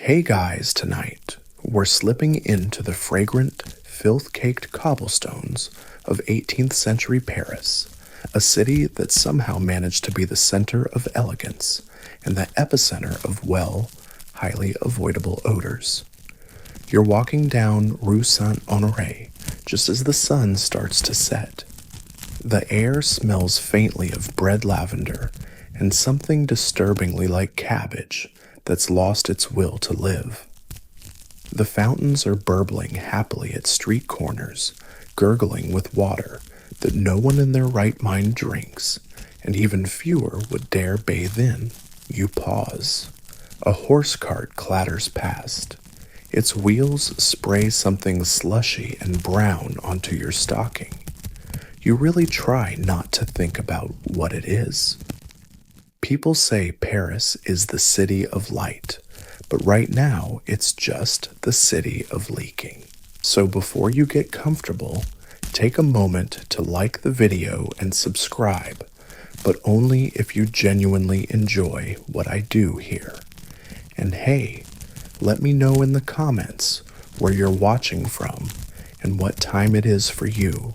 Hey guys, tonight we're slipping into the fragrant, filth-caked cobblestones of 18th century Paris, a city that somehow managed to be the center of elegance and the epicenter of, well, highly avoidable odors. You're walking down Rue Saint-Honoré just as the sun starts to set. The air smells faintly of bread lavender and something disturbingly like cabbage that's lost its will to live. The fountains are burbling happily at street corners, gurgling with water that no one in their right mind drinks, and even fewer would dare bathe in. You pause. A horse cart clatters past. Its wheels spray something slushy and brown onto your stocking. You really try not to think about what it is. People say Paris is the city of light, but right now it's just the city of leaking. So before you get comfortable, take a moment to like the video and subscribe, but only if you genuinely enjoy what I do here. And hey, let me know in the comments where you're watching from and what time it is for you.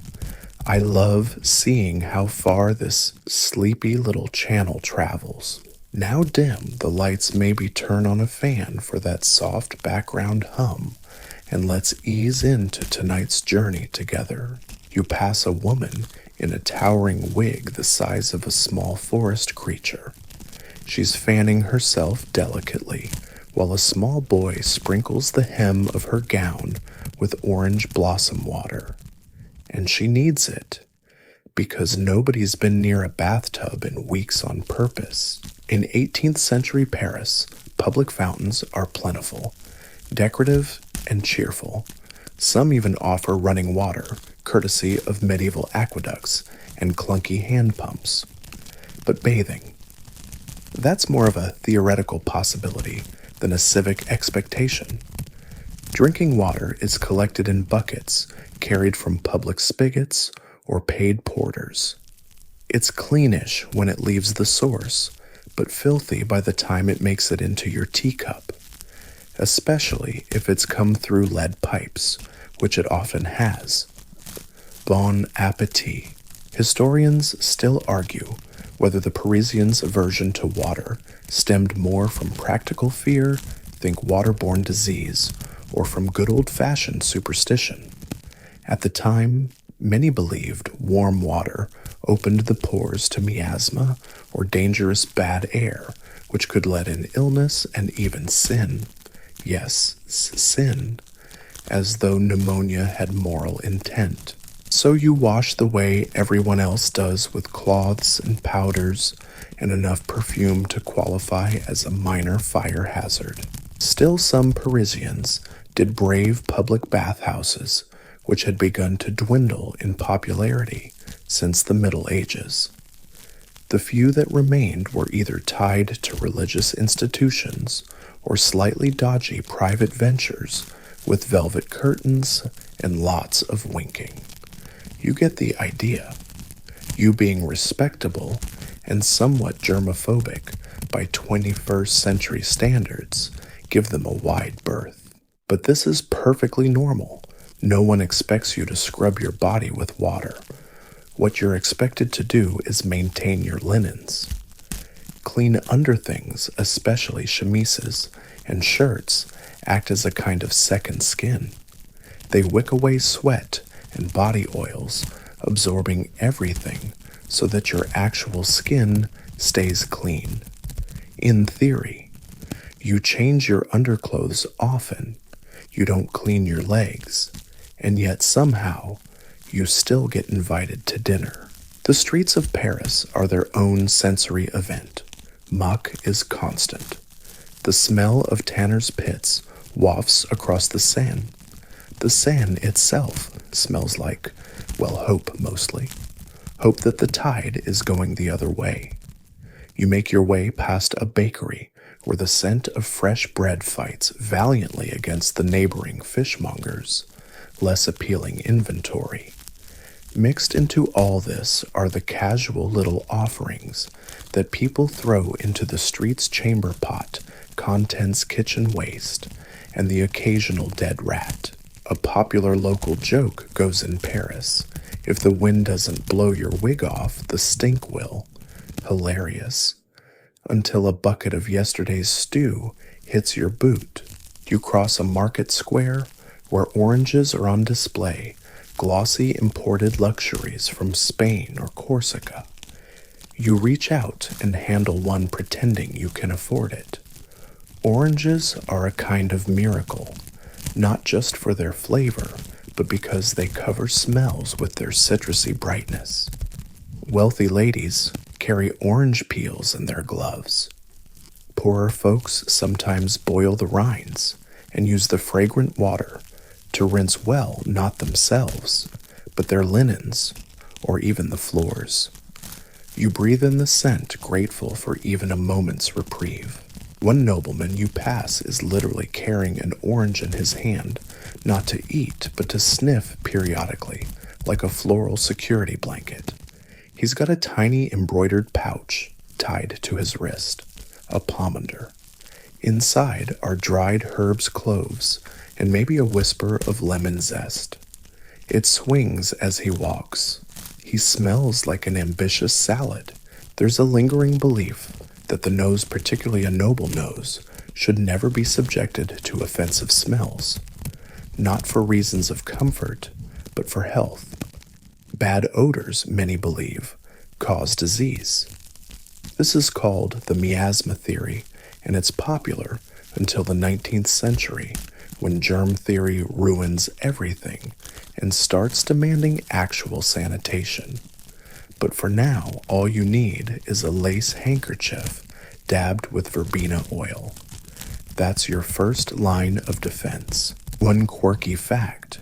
I love seeing how far this sleepy little channel travels. Now dim the lights, maybe turn on a fan for that soft background hum, and let's ease into tonight's journey together. You pass a woman in a towering wig the size of a small forest creature. She's fanning herself delicately, while a small boy sprinkles the hem of her gown with orange blossom water. And she needs it, because nobody's been near a bathtub in weeks on purpose. In 18th century Paris, public fountains are plentiful, decorative, and cheerful. Some even offer running water, courtesy of medieval aqueducts and clunky hand pumps. But bathing, that's more of a theoretical possibility than a civic expectation. Drinking water is collected in buckets carried from public spigots or paid porters. It's cleanish when it leaves the source, but filthy by the time it makes it into your teacup, especially if it's come through lead pipes, which it often has. Bon appetit. Historians still argue whether the Parisians' aversion to water stemmed more from practical fear, think waterborne disease, or from good old-fashioned superstition. At the time, many believed warm water opened the pores to miasma or dangerous bad air, which could let in illness and even sin. Yes, sin, as though pneumonia had moral intent. So you wash the way everyone else does with cloths and powders and enough perfume to qualify as a minor fire hazard. Still, some Parisians did brave public bathhouses, which had begun to dwindle in popularity since the Middle Ages. The few that remained were either tied to religious institutions or slightly dodgy private ventures with velvet curtains and lots of winking. You get the idea. You being respectable and somewhat germophobic by 21st century standards give them a wide berth. But this is perfectly normal. No one expects you to scrub your body with water. What you're expected to do is maintain your linens. Clean underthings, especially chemises and shirts, act as a kind of second skin. They wick away sweat and body oils, absorbing everything so that your actual skin stays clean. In theory, you change your underclothes often. You don't clean your legs. And yet somehow, you still get invited to dinner. The streets of Paris are their own sensory event. Muck is constant. The smell of tanners' pits wafts across the Seine. The Seine itself smells like, well, hope mostly. Hope that the tide is going the other way. You make your way past a bakery where the scent of fresh bread fights valiantly against the neighboring fishmongers' less appealing inventory. Mixed into all this are the casual little offerings that people throw into the street's chamber pot contents kitchen waste, and the occasional dead rat. A popular local joke goes in Paris: if the wind doesn't blow your wig off, the stink will. Hilarious. Until a bucket of yesterday's stew hits your boot. You cross a market square where oranges are on display, glossy imported luxuries from Spain or Corsica. You reach out and handle one pretending you can afford it. Oranges are a kind of miracle, not just for their flavor, but because they cover smells with their citrusy brightness. Wealthy ladies carry orange peels in their gloves. Poorer folks sometimes boil the rinds and use the fragrant water to rinse well not themselves, but their linens or even the floors. You breathe in the scent, grateful for even a moment's reprieve. One nobleman you pass is literally carrying an orange in his hand, not to eat, but to sniff periodically, like a floral security blanket. He's got a tiny embroidered pouch tied to his wrist, a pomander. Inside are dried herbs, cloves, and maybe a whisper of lemon zest. It swings as he walks. He smells like an ambitious salad. There's a lingering belief that the nose, particularly a noble nose, should never be subjected to offensive smells, not for reasons of comfort, but for health. Bad odors, many believe, cause disease. This is called the miasma theory, and it's popular until the 19th century, when germ theory ruins everything and starts demanding actual sanitation. But for now, all you need is a lace handkerchief dabbed with verbena oil. That's your first line of defense. One quirky fact: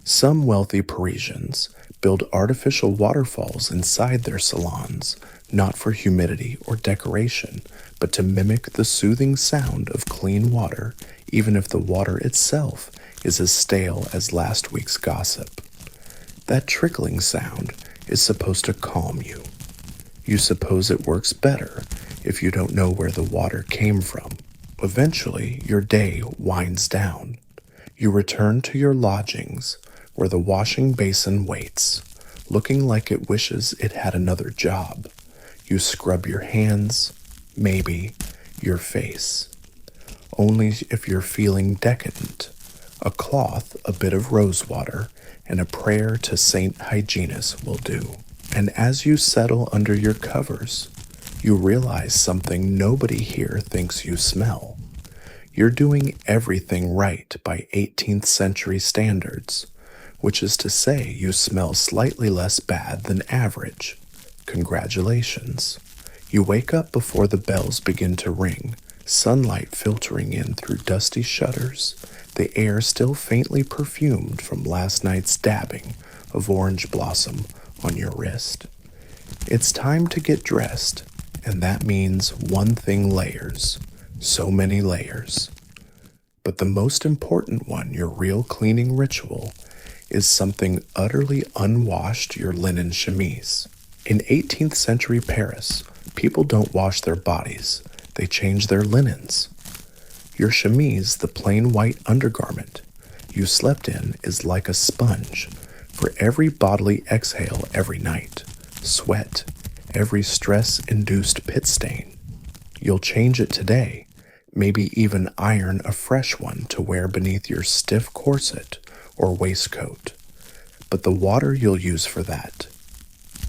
some wealthy Parisians build artificial waterfalls inside their salons, not for humidity or decoration, but to mimic the soothing sound of clean water, even if the water itself is as stale as last week's gossip. That trickling sound is supposed to calm you. You suppose it works better if you don't know where the water came from. Eventually, your day winds down. You return to your lodgings, where the washing basin waits, looking like it wishes it had another job. You scrub your hands, maybe your face. Only if you're feeling decadent. A cloth, a bit of rose water, and a prayer to Saint Hyginus will do. And as you settle under your covers, you realize something nobody here thinks you smell. You're doing everything right by 18th century standards, which is to say you smell slightly less bad than average. Congratulations. You wake up before the bells begin to ring, sunlight filtering in through dusty shutters, the air still faintly perfumed from last night's dabbing of orange blossom on your wrist. It's time to get dressed, and that means one thing: layers. So many layers. But the most important one, your real cleaning ritual, is something utterly unwashed: your linen chemise. In 18th century Paris, people don't wash their bodies, they change their linens. Your chemise, the plain white undergarment you slept in, is like a sponge for every bodily exhale every night, sweat, every stress-induced pit stain. You'll change it today, maybe even iron a fresh one to wear beneath your stiff corset or waistcoat. But the water you'll use for that,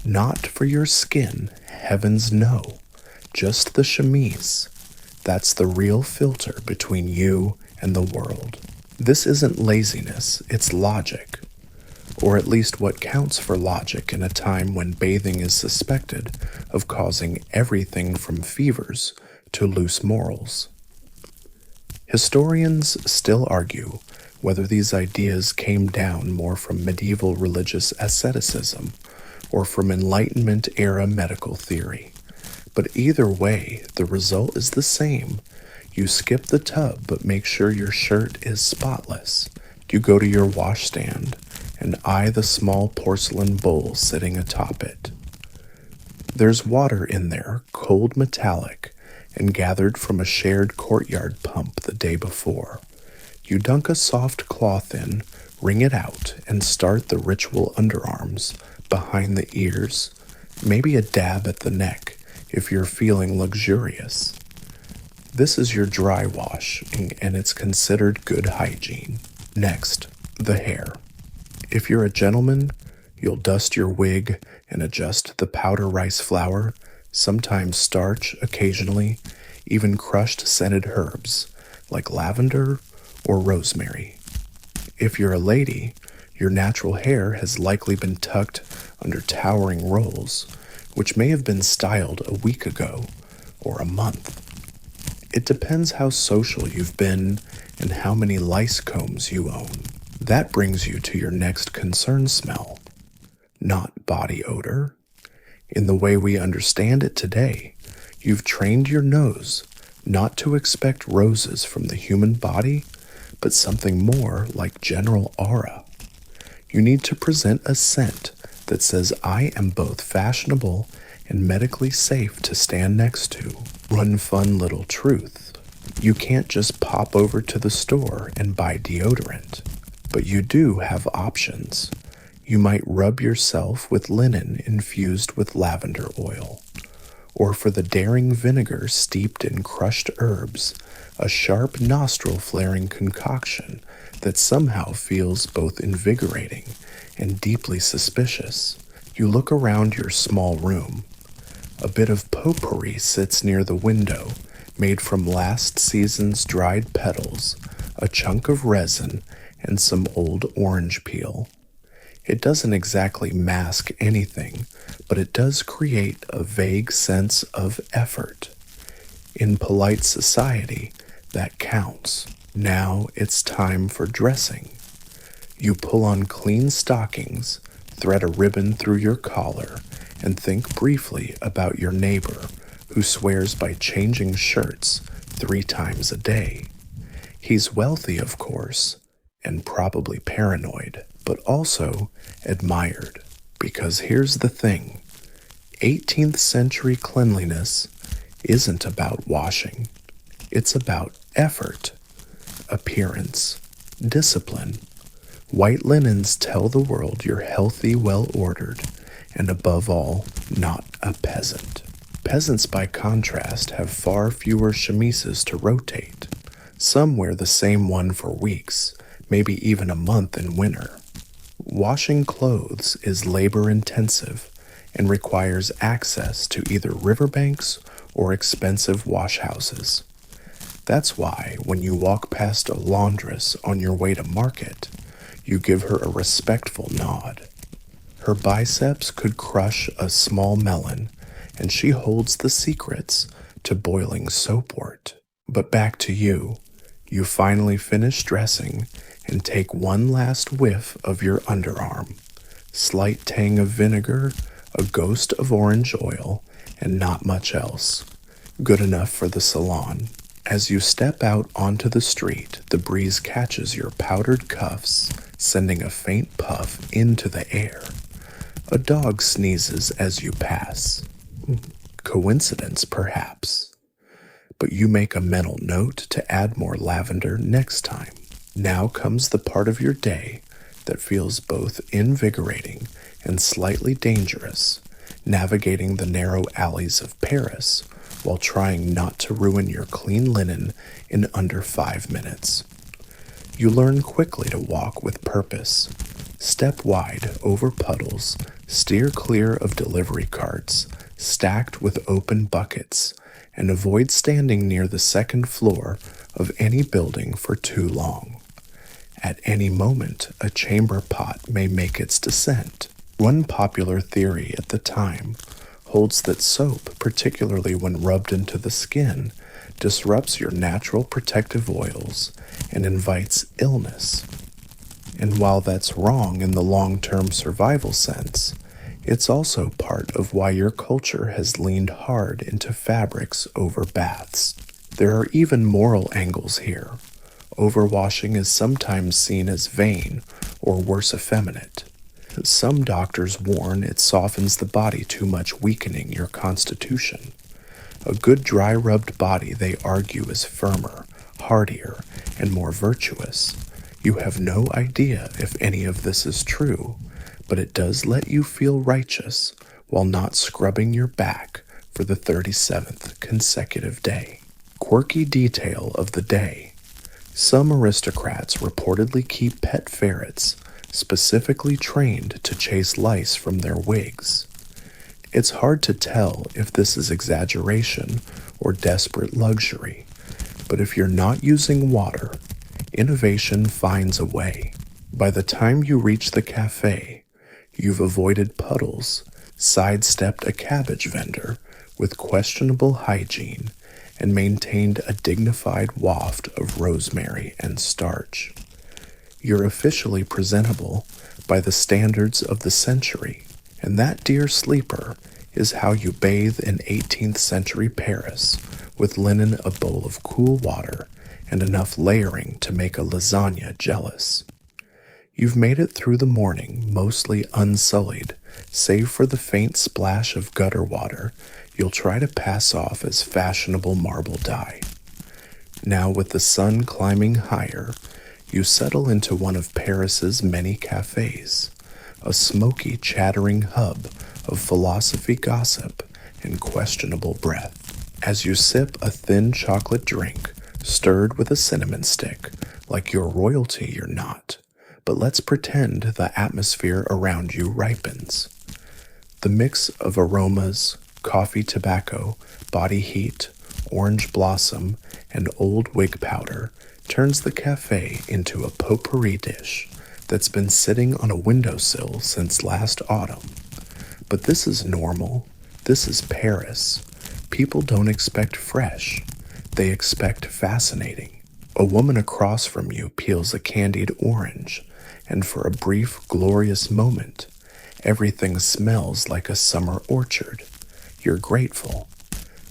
not for your skin, heavens no, just the chemise. That's the real filter between you and the world. This isn't laziness, it's logic. Or at least what counts for logic in a time when bathing is suspected of causing everything from fevers to loose morals. Historians still argue whether these ideas came down more from medieval religious asceticism or from Enlightenment-era medical theory. But either way, the result is the same. You skip the tub, but make sure your shirt is spotless. You go to your washstand and eye the small porcelain bowl sitting atop it. There's water in there, cold metallic, and gathered from a shared courtyard pump the day before. You dunk a soft cloth in, wring it out, and start the ritual underarms, behind the ears, maybe a dab at the neck if you're feeling luxurious. This is your dry wash, and it's considered good hygiene. Next, the hair. If you're a gentleman, you'll dust your wig and adjust the powder rice flour, sometimes starch occasionally, even crushed scented herbs like lavender or rosemary. If you're a lady, your natural hair has likely been tucked under towering rolls, which may have been styled a week ago or a month. It depends how social you've been and how many lice combs you own. That brings you to your next concern smell, not body odor. In the way we understand it today, you've trained your nose not to expect roses from the human body, but something more like general aura. You need to present a scent that says, I am both fashionable and medically safe to stand next to. One fun little truth. You can't just pop over to the store and buy deodorant, but you do have options. You might rub yourself with linen infused with lavender oil, or for the daring vinegar steeped in crushed herbs, a sharp nostril-flaring concoction that somehow feels both invigorating and deeply suspicious. You look around your small room. A bit of potpourri sits near the window, made from last season's dried petals, a chunk of resin, and some old orange peel. It doesn't exactly mask anything, but it does create a vague sense of effort. In polite society, that counts. Now it's time for dressing. You pull on clean stockings, thread a ribbon through your collar, and think briefly about your neighbor who swears by changing shirts 3 times a day. He's wealthy, of course, and probably paranoid, but also admired. Because here's the thing, 18th century cleanliness isn't about washing. It's about effort, appearance, discipline. White linens tell the world you're healthy, well-ordered, and above all, not a peasant. Peasants, by contrast, have far fewer chemises to rotate. Some wear the same one for weeks, maybe even a month in winter. Washing clothes is labor-intensive and requires access to either riverbanks or expensive washhouses. That's why when you walk past a laundress on your way to market, you give her a respectful nod. Her biceps could crush a small melon, and she holds the secrets to boiling soapwort. But back to you. You finally finish dressing and take one last whiff of your underarm. Slight tang of vinegar, a ghost of orange oil, and not much else. Good enough for the salon. As you step out onto the street, the breeze catches your powdered cuffs, sending a faint puff into the air. A dog sneezes as you pass. Coincidence, perhaps. But you make a mental note to add more lavender next time. Now comes the part of your day that feels both invigorating and slightly dangerous, navigating the narrow alleys of Paris while trying not to ruin your clean linen in under 5 minutes. You learn quickly to walk with purpose. Step wide over puddles, steer clear of delivery carts stacked with open buckets, and avoid standing near the second floor of any building for too long. At any moment, a chamber pot may make its descent. One popular theory at the time holds that soap, particularly when rubbed into the skin, disrupts your natural protective oils and invites illness. And while that's wrong in the long-term survival sense, it's also part of why your culture has leaned hard into fabrics over baths. There are even moral angles here. Overwashing is sometimes seen as vain or worse, effeminate. Some doctors warn it softens the body too much, weakening your constitution. A good dry rubbed body, they argue, is firmer, hardier, and more virtuous. You have no idea if any of this is true, but it does let you feel righteous while not scrubbing your back for the 37th consecutive day. Quirky detail of the day. Some aristocrats reportedly keep pet ferrets specifically trained to chase lice from their wigs. It's hard to tell if this is exaggeration or desperate luxury, but if you're not using water, innovation finds a way. By the time you reach the cafe, you've avoided puddles, sidestepped a cabbage vendor with questionable hygiene, and maintained a dignified waft of rosemary and starch. You're officially presentable by the standards of the century, and that, dear sleeper, is how you bathe in 18th century Paris with linen, a bowl of cool water, and enough layering to make a lasagna jealous. You've made it through the morning mostly unsullied, save for the faint splash of gutter water you'll try to pass off as fashionable marble dye. Now, with the sun climbing higher, you settle into one of Paris's many cafes, a smoky, chattering hub of philosophy gossip and questionable breath. As you sip a thin chocolate drink stirred with a cinnamon stick, like you're royalty, you're not, but let's pretend the atmosphere around you ripens. The mix of aromas, coffee, tobacco, body heat, orange blossom, and old wig powder turns the cafe into a potpourri dish that's been sitting on a windowsill since last autumn. But this is normal. This is Paris. People don't expect fresh. They expect fascinating. A woman across from you peels a candied orange, and for a brief, glorious moment, everything smells like a summer orchard. You're grateful,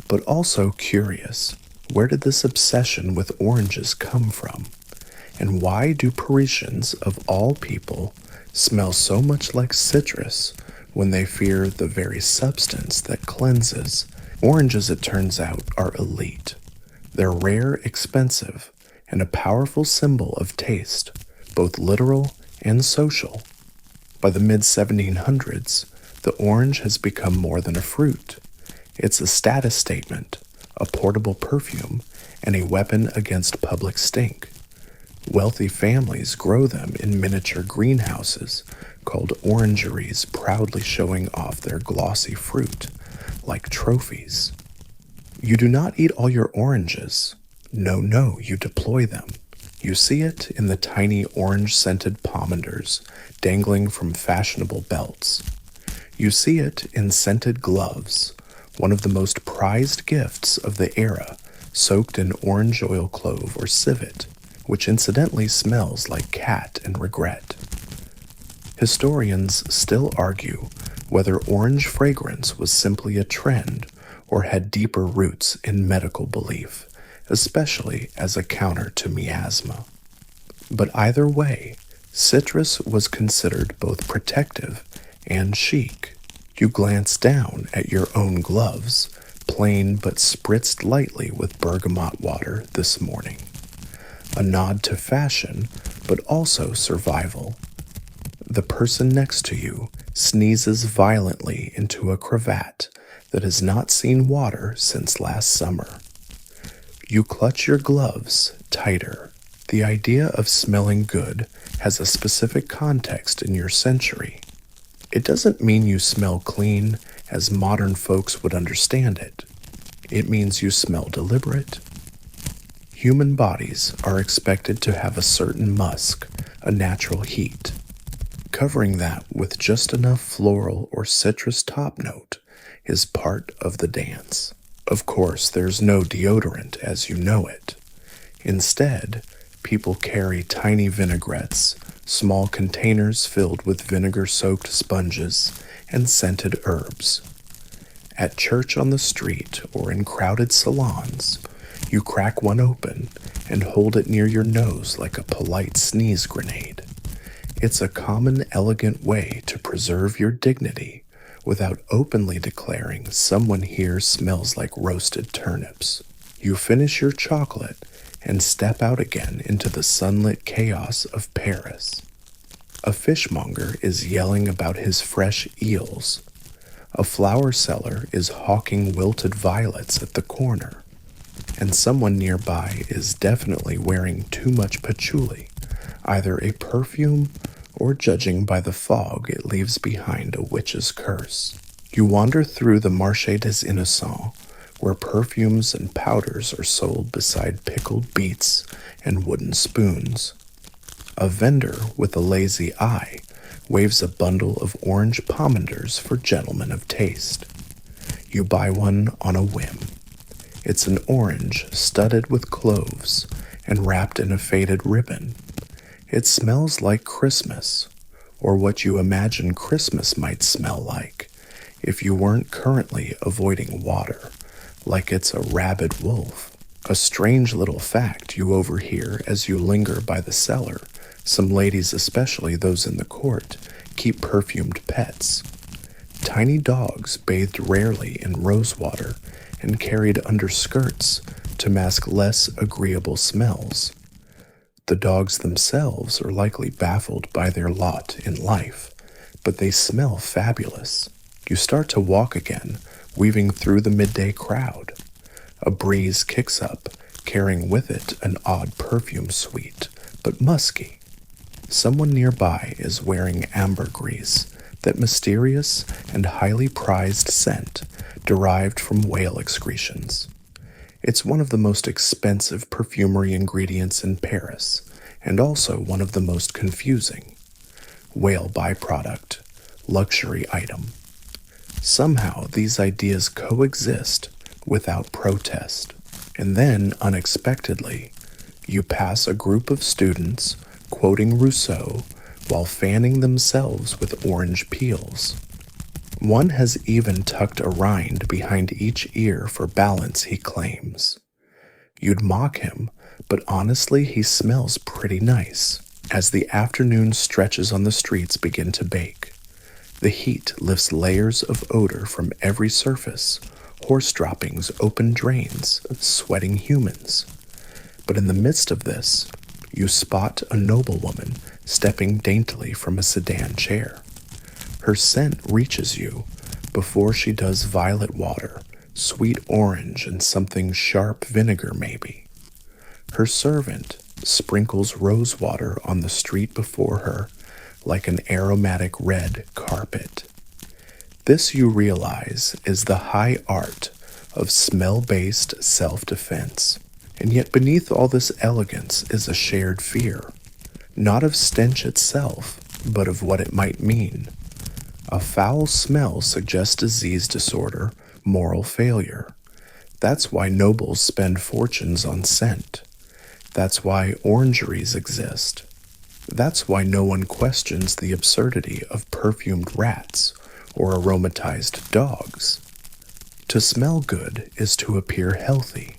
but also curious. Where did this obsession with oranges come from? And why do Parisians, of all people, smell so much like citrus when they fear the very substance that cleanses? Oranges, it turns out, are elite. They're rare, expensive, and a powerful symbol of taste, both literal and social. By the mid-1700s, the orange has become more than a fruit. It's a status statement, a portable perfume, and a weapon against public stink. Wealthy families grow them in miniature greenhouses called orangeries, proudly showing off their glossy fruit like trophies. You do not eat all your oranges. No, you deploy them. You see it in the tiny orange-scented pomanders dangling from fashionable belts. You see it in scented gloves, one of the most prized gifts of the era, soaked in orange oil clove or civet, which incidentally smells like cat and regret. Historians still argue whether orange fragrance was simply a trend or had deeper roots in medical belief, especially as a counter to miasma. But either way, citrus was considered both protective and chic. You glance down at your own gloves, plain but spritzed lightly with bergamot water this morning. A nod to fashion, but also survival. The person next to you sneezes violently into a cravat that has not seen water since last summer. You clutch your gloves tighter. The idea of smelling good has a specific context in your century. It doesn't mean you smell clean as modern folks would understand it. It means you smell deliberate. Human bodies are expected to have a certain musk, a natural heat. Covering that with just enough floral or citrus top note is part of the dance. Of course, there's no deodorant as you know it. Instead, people carry tiny vinaigrettes, small containers filled with vinegar-soaked sponges and scented herbs. At church on the street or in crowded salons, you crack one open and hold it near your nose like a polite sneeze grenade. It's a common, elegant way to preserve your dignity without openly declaring someone here smells like roasted turnips. You finish your chocolate and step out again into the sunlit chaos of Paris. A fishmonger is yelling about his fresh eels. A flower seller is hawking wilted violets at the corner. And someone nearby is definitely wearing too much patchouli, either a perfume or, judging by the fog, it leaves behind a witch's curse. You wander through the Marché des Innocents, where perfumes and powders are sold beside pickled beets and wooden spoons. A vendor with a lazy eye waves a bundle of orange pomanders for gentlemen of taste. You buy one on a whim. It's an orange studded with cloves and wrapped in a faded ribbon. It smells like Christmas, or what you imagine Christmas might smell like if you weren't currently avoiding water, like it's a rabid wolf. A strange little fact you overhear as you linger by the cellar: some ladies, especially those in the court, keep perfumed pets. Tiny dogs bathed rarely in rosewater and carried under skirts to mask less agreeable smells. The dogs themselves are likely baffled by their lot in life, but they smell fabulous. You start to walk again, weaving through the midday crowd. A breeze kicks up, carrying with it an odd perfume, sweet but musky. Someone nearby is wearing ambergris, that mysterious and highly prized scent derived from whale excretions. It's one of the most expensive perfumery ingredients in Paris, and also one of the most confusing. Whale byproduct, luxury item. Somehow these ideas coexist without protest. And then, unexpectedly, you pass a group of students quoting Rousseau while fanning themselves with orange peels. One has even tucked a rind behind each ear for balance, he claims. You'd mock him, but honestly he smells pretty nice. As the afternoon stretches on the streets begin to bake, the heat lifts layers of odor from every surface: horse droppings, open drains, sweating humans. But in the midst of this, you spot a noblewoman stepping daintily from a sedan chair. Her scent reaches you before she does violet water, sweet orange, and something sharp vinegar maybe. Her servant sprinkles rose water on the street before her like an aromatic red carpet. This, you realize, is the high art of smell-based self-defense. And yet beneath all this elegance is a shared fear, not of stench itself, but of what it might mean. A foul smell suggests disease, disorder, moral failure. That's why nobles spend fortunes on scent. That's why orangeries exist. That's why no one questions the absurdity of perfumed rats or aromatized dogs. To smell good is to appear healthy.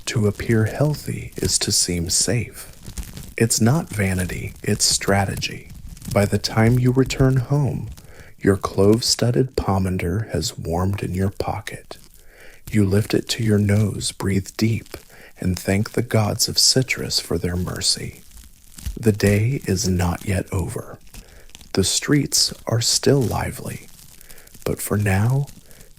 To appear healthy is to seem safe. It's not vanity, it's strategy. By the time you return home, your clove-studded pomander has warmed in your pocket. You lift it to your nose, breathe deep, and thank the gods of citrus for their mercy. The day is not yet over. The streets are still lively. But for now,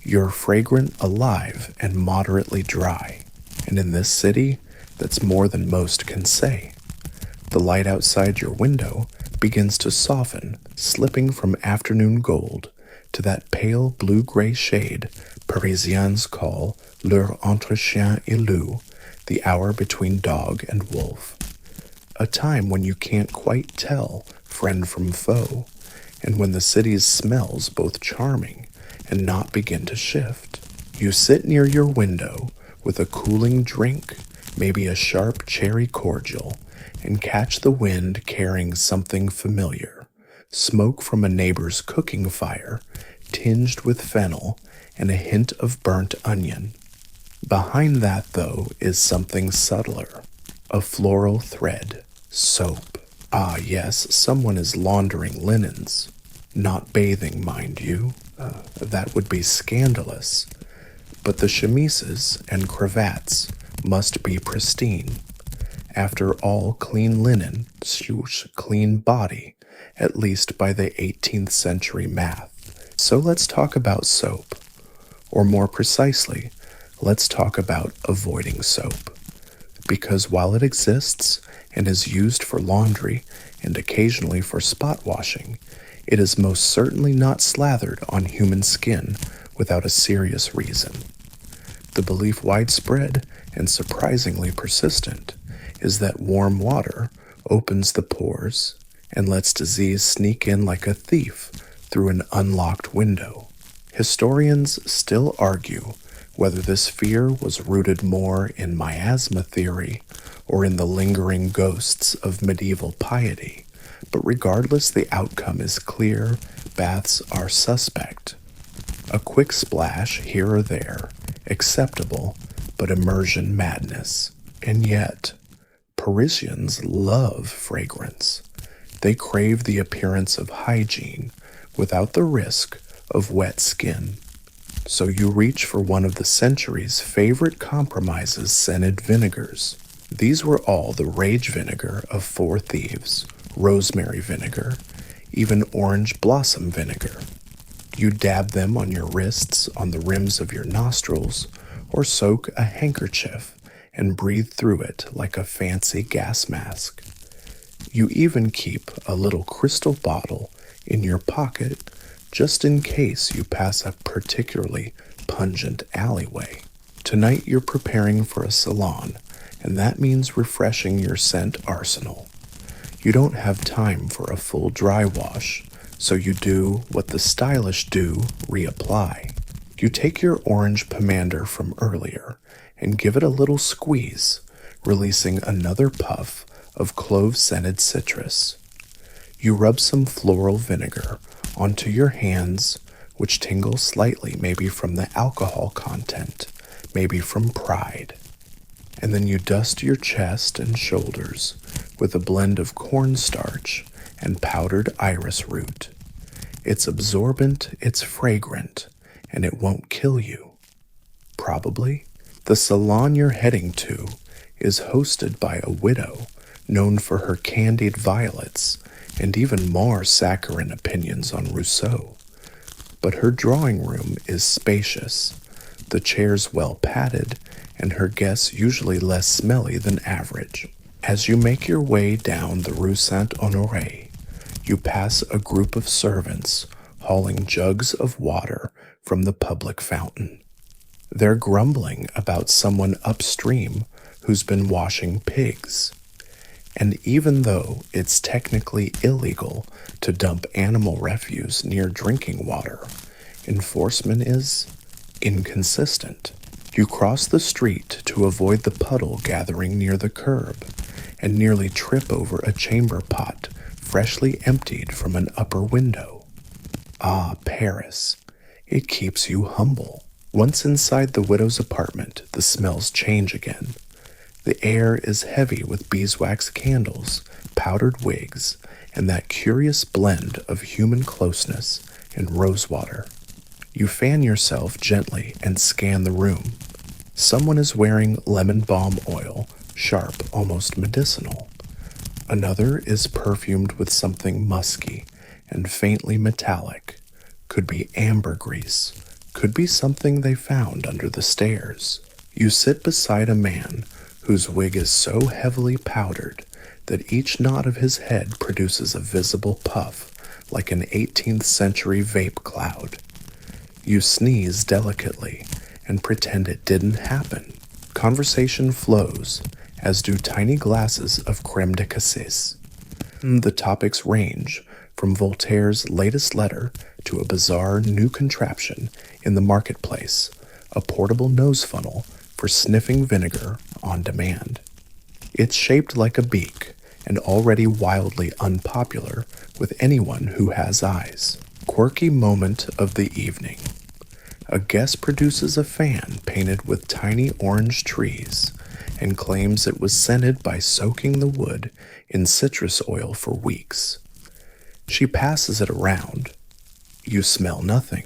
you're fragrant, alive, and moderately dry. And in this city, that's more than most can say. The light outside your window begins to soften, slipping from afternoon gold to that pale blue-gray shade Parisians call l'heure entre chien et loup, the hour between dog and wolf. A time when you can't quite tell friend from foe, and when the city's smells both charming and not begin to shift. You sit near your window with a cooling drink, maybe a sharp cherry cordial, and catch the wind carrying something familiar: smoke from a neighbor's cooking fire, tinged with fennel and a hint of burnt onion. Behind that, though, is something subtler: a floral thread, soap. Ah, yes, someone is laundering linens. Not bathing, mind you. That would be scandalous. But the chemises and cravats must be pristine. After all, clean linen suits clean body, at least by the 18th century math. So let's talk about soap. Or more precisely, let's talk about avoiding soap. Because while it exists and is used for laundry and occasionally for spot washing, it is most certainly not slathered on human skin without a serious reason. The belief widespread and surprisingly persistent is that warm water opens the pores and lets disease sneak in like a thief through an unlocked window. Historians still argue whether this fear was rooted more in miasma theory or in the lingering ghosts of medieval piety, but regardless, the outcome is clear: baths are suspect. A quick splash here or there, acceptable, but immersion madness. And yet, Parisians love fragrance. They crave the appearance of hygiene without the risk of wet skin. So you reach for one of the century's favorite compromises, scented vinegars. These were all the rage vinegar of Four Thieves, rosemary vinegar, even orange blossom vinegar. You dab them on your wrists, on the rims of your nostrils, or soak a handkerchief and breathe through it like a fancy gas mask. You even keep a little crystal bottle in your pocket just in case you pass a particularly pungent alleyway. Tonight you're preparing for a salon, and that means refreshing your scent arsenal. You don't have time for a full dry wash, so you do what the stylish do: reapply. You take your orange pomander from earlier and give it a little squeeze, releasing another puff of clove-scented citrus. You rub some floral vinegar onto your hands, which tingle slightly, maybe from the alcohol content, maybe from pride. And then you dust your chest and shoulders with a blend of cornstarch and powdered iris root. It's absorbent, it's fragrant, and it won't kill you. Probably. The salon you're heading to is hosted by a widow known for her candied violets and even more saccharine opinions on Rousseau. But her drawing room is spacious, the chairs well padded, and her guests usually less smelly than average. As you make your way down the Rue Saint-Honoré, you pass a group of servants hauling jugs of water from the public fountain. They're grumbling about someone upstream who's been washing pigs. And even though it's technically illegal to dump animal refuse near drinking water, enforcement is inconsistent. You cross the street to avoid the puddle gathering near the curb and nearly trip over a chamber pot freshly emptied from an upper window. Ah, Paris. It keeps you humble. Once inside the widow's apartment, the smells change again. The air is heavy with beeswax candles, powdered wigs, and that curious blend of human closeness and rosewater. You fan yourself gently and scan the room. Someone is wearing lemon balm oil, sharp, almost medicinal. Another is perfumed with something musky and faintly metallic. Could be ambergris, could be something they found under the stairs. You sit beside a man whose wig is so heavily powdered that each knot of his head produces a visible puff like an 18th century vape cloud. You sneeze delicately and pretend it didn't happen. Conversation flows, as do tiny glasses of creme de cassis. The topics range from Voltaire's latest letter to a bizarre new contraption in the marketplace, a portable nose funnel for sniffing vinegar on demand. It's shaped like a beak and already wildly unpopular with anyone who has eyes. Quirky moment of the evening. A guest produces a fan painted with tiny orange trees and claims it was scented by soaking the wood in citrus oil for weeks. She passes it around. You smell nothing.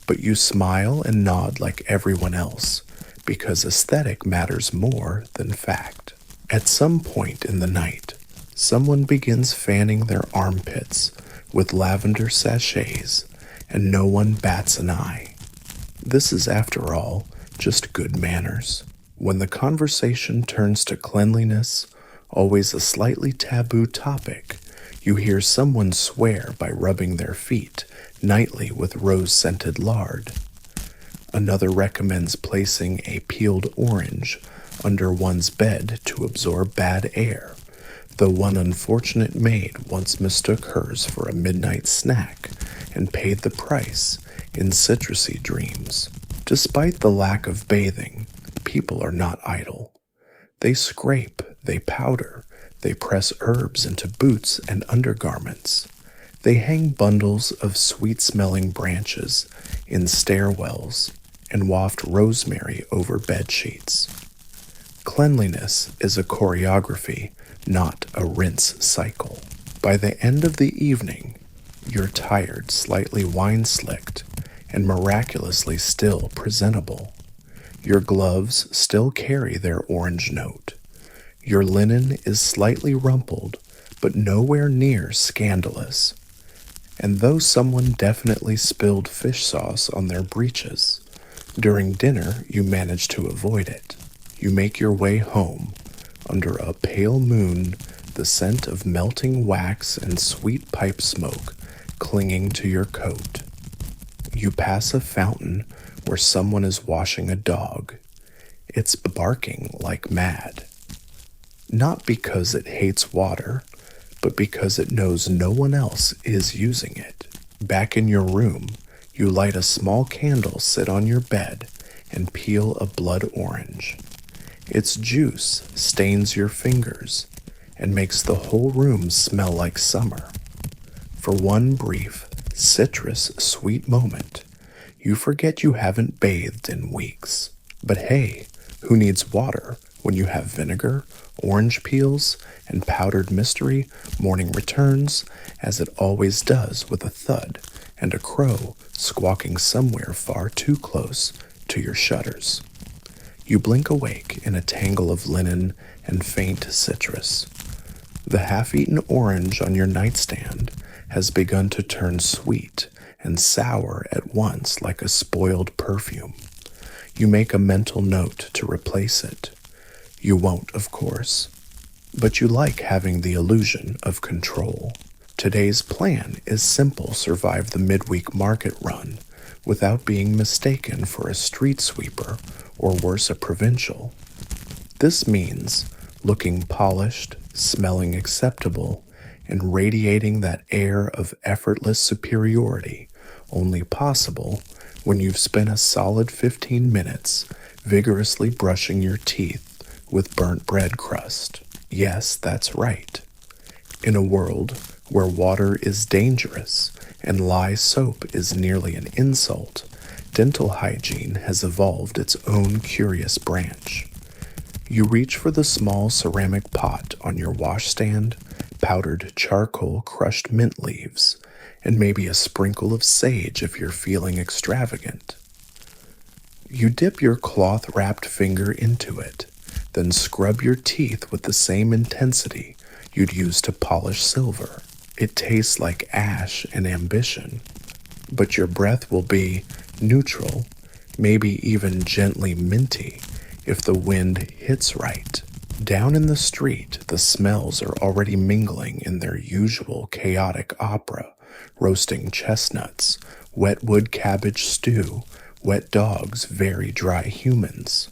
But you smile and nod like everyone else because aesthetic matters more than fact. At some point in the night, someone begins fanning their armpits with lavender sachets, and no one bats an eye. This is, after all, just good manners. When the conversation turns to cleanliness, always a slightly taboo topic, you hear someone swear by rubbing their feet nightly with rose-scented lard. Another recommends placing a peeled orange under one's bed to absorb bad air, though one unfortunate maid once mistook hers for a midnight snack and paid the price in citrusy dreams. Despite the lack of bathing, people are not idle. They scrape, they powder, they press herbs into boots and undergarments. They hang bundles of sweet-smelling branches in stairwells and waft rosemary over bedsheets. Cleanliness is a choreography, not a rinse cycle. By the end of the evening, you're tired, slightly wine-slicked, and miraculously still presentable. Your gloves still carry their orange note. Your linen is slightly rumpled, but nowhere near scandalous. And though someone definitely spilled fish sauce on their breeches, during dinner you manage to avoid it. You make your way home, under a pale moon, the scent of melting wax and sweet pipe smoke clinging to your coat. You pass a fountain where someone is washing a dog. It's barking like mad. Not because it hates water, but because it knows no one else is using it. Back in your room, you light a small candle, sit on your bed, and peel a blood orange. Its juice stains your fingers and makes the whole room smell like summer. For one brief, citrus sweet moment, you forget you haven't bathed in weeks. But hey, who needs water when you have vinegar, orange peels, and powdered mystery? Morning returns, as it always does, with a thud and a crow squawking somewhere far too close to your shutters. You blink awake in a tangle of linen and faint citrus. The half-eaten orange on your nightstand has begun to turn sweet and sour at once like a spoiled perfume. You make a mental note to replace it. You won't, of course, but you like having the illusion of control. Today's plan is simple: survive the midweek market run without being mistaken for a street sweeper or worse, a provincial. This means looking polished, smelling acceptable, and radiating that air of effortless superiority only possible when you've spent a solid 15 minutes vigorously brushing your teeth with burnt bread crust. Yes, that's right. In a world where water is dangerous and lye soap is nearly an insult, dental hygiene has evolved its own curious branch. You reach for the small ceramic pot on your washstand, powdered charcoal, crushed mint leaves, and maybe a sprinkle of sage if you're feeling extravagant. You dip your cloth-wrapped finger into it, then scrub your teeth with the same intensity you'd use to polish silver. It tastes like ash and ambition, but your breath will be neutral, maybe even gently minty if the wind hits right. Down in the street, the smells are already mingling in their usual chaotic opera: roasting chestnuts, wet wood cabbage stew, wet dogs, very dry humans.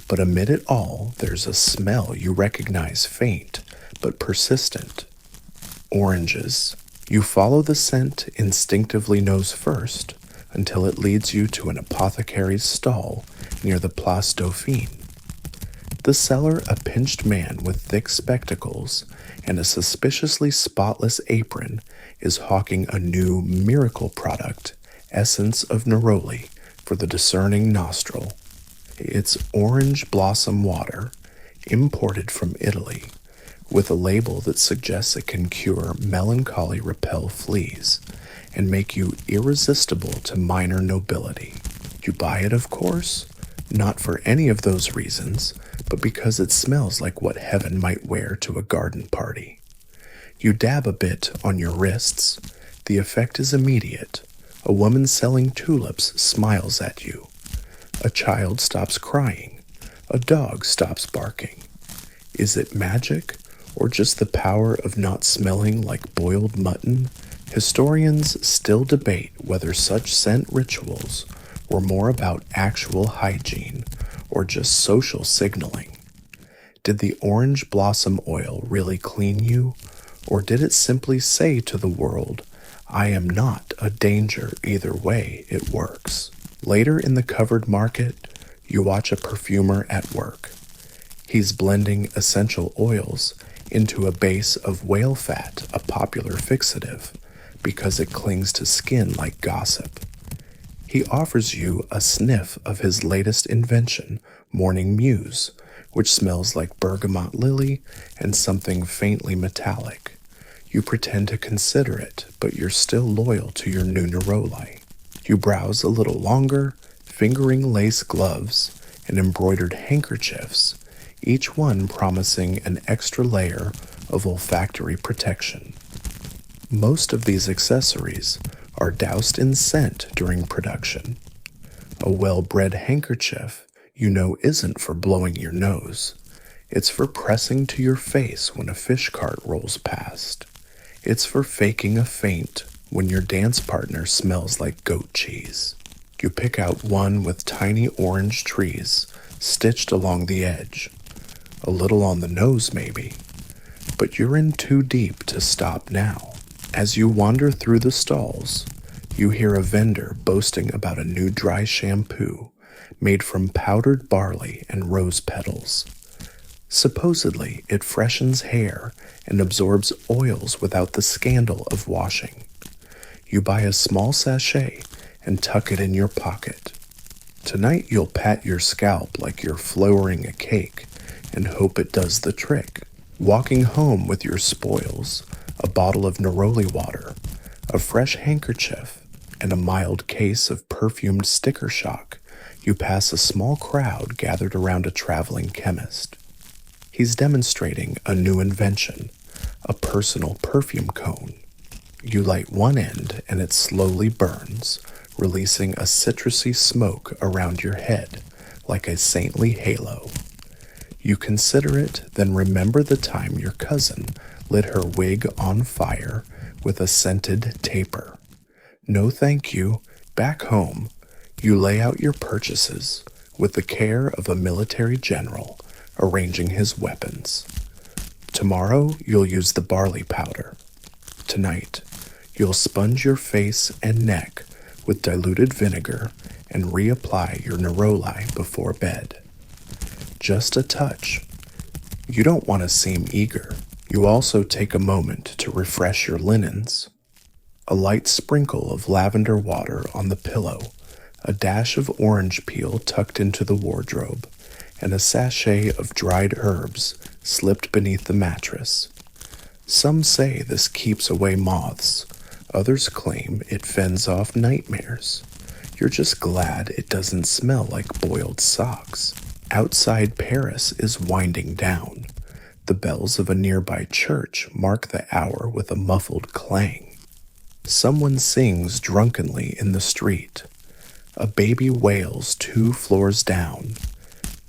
But amid it all, there's a smell you recognize, faint but persistent. Oranges. You follow the scent instinctively nose first until it leads you to an apothecary's stall near the Place Dauphine. The seller, a pinched man with thick spectacles and a suspiciously spotless apron, is hawking a new miracle product, essence of neroli, for the discerning nostril. It's orange blossom water, imported from Italy, with a label that suggests it can cure melancholy, repel fleas, and make you irresistible to minor nobility. You buy it, of course, not for any of those reasons, but because it smells like what heaven might wear to a garden party. You dab a bit on your wrists. The effect is immediate. A woman selling tulips smiles at you. A child stops crying. A dog stops barking. Is it magic, or just the power of not smelling like boiled mutton? Historians still debate whether such scent rituals were more about actual hygiene or just social signaling. Did the orange blossom oil really clean you, or did it simply say to the world, I am not a danger either way it works? Later in the covered market, you watch a perfumer at work. He's blending essential oils into a base of whale fat, a popular fixative, because it clings to skin like gossip. He offers you a sniff of his latest invention, Morning Muse, which smells like bergamot lily and something faintly metallic. You pretend to consider it, but you're still loyal to your new neroli. You browse a little longer, fingering lace gloves and embroidered handkerchiefs, each one promising an extra layer of olfactory protection. Most of these accessories are doused in scent during production. A well-bred handkerchief you know isn't for blowing your nose. It's for pressing to your face when a fish cart rolls past. It's for faking a faint when your dance partner smells like goat cheese. You pick out one with tiny orange trees stitched along the edge. A little on the nose, maybe. But you're in too deep to stop now. As you wander through the stalls, you hear a vendor boasting about a new dry shampoo made from powdered barley and rose petals. Supposedly, it freshens hair and absorbs oils without the scandal of washing. You buy a small sachet and tuck it in your pocket. Tonight you'll pat your scalp like you're flowering a cake and hope it does the trick. Walking home with your spoils, a bottle of neroli water, a fresh handkerchief, and a mild case of perfumed sticker shock, you pass a small crowd gathered around a traveling chemist. He's demonstrating a new invention, a personal perfume cone. You light one end and it slowly burns, releasing a citrusy smoke around your head like a saintly halo. You consider it, then remember the time your cousin lit her wig on fire with a scented taper. No thank you. Back home, you lay out your purchases with the care of a military general arranging his weapons. Tomorrow, you'll use the barley powder. Tonight, you'll sponge your face and neck with diluted vinegar and reapply your neroli before bed. Just a touch. You don't want to seem eager. You also take a moment to refresh your linens. A light sprinkle of lavender water on the pillow, a dash of orange peel tucked into the wardrobe, and a sachet of dried herbs slipped beneath the mattress. Some say this keeps away moths. Others claim it fends off nightmares. You're just glad it doesn't smell like boiled socks. Outside Paris is winding down. The bells of a nearby church mark the hour with a muffled clang. Someone sings drunkenly in the street. A baby wails 2 floors down.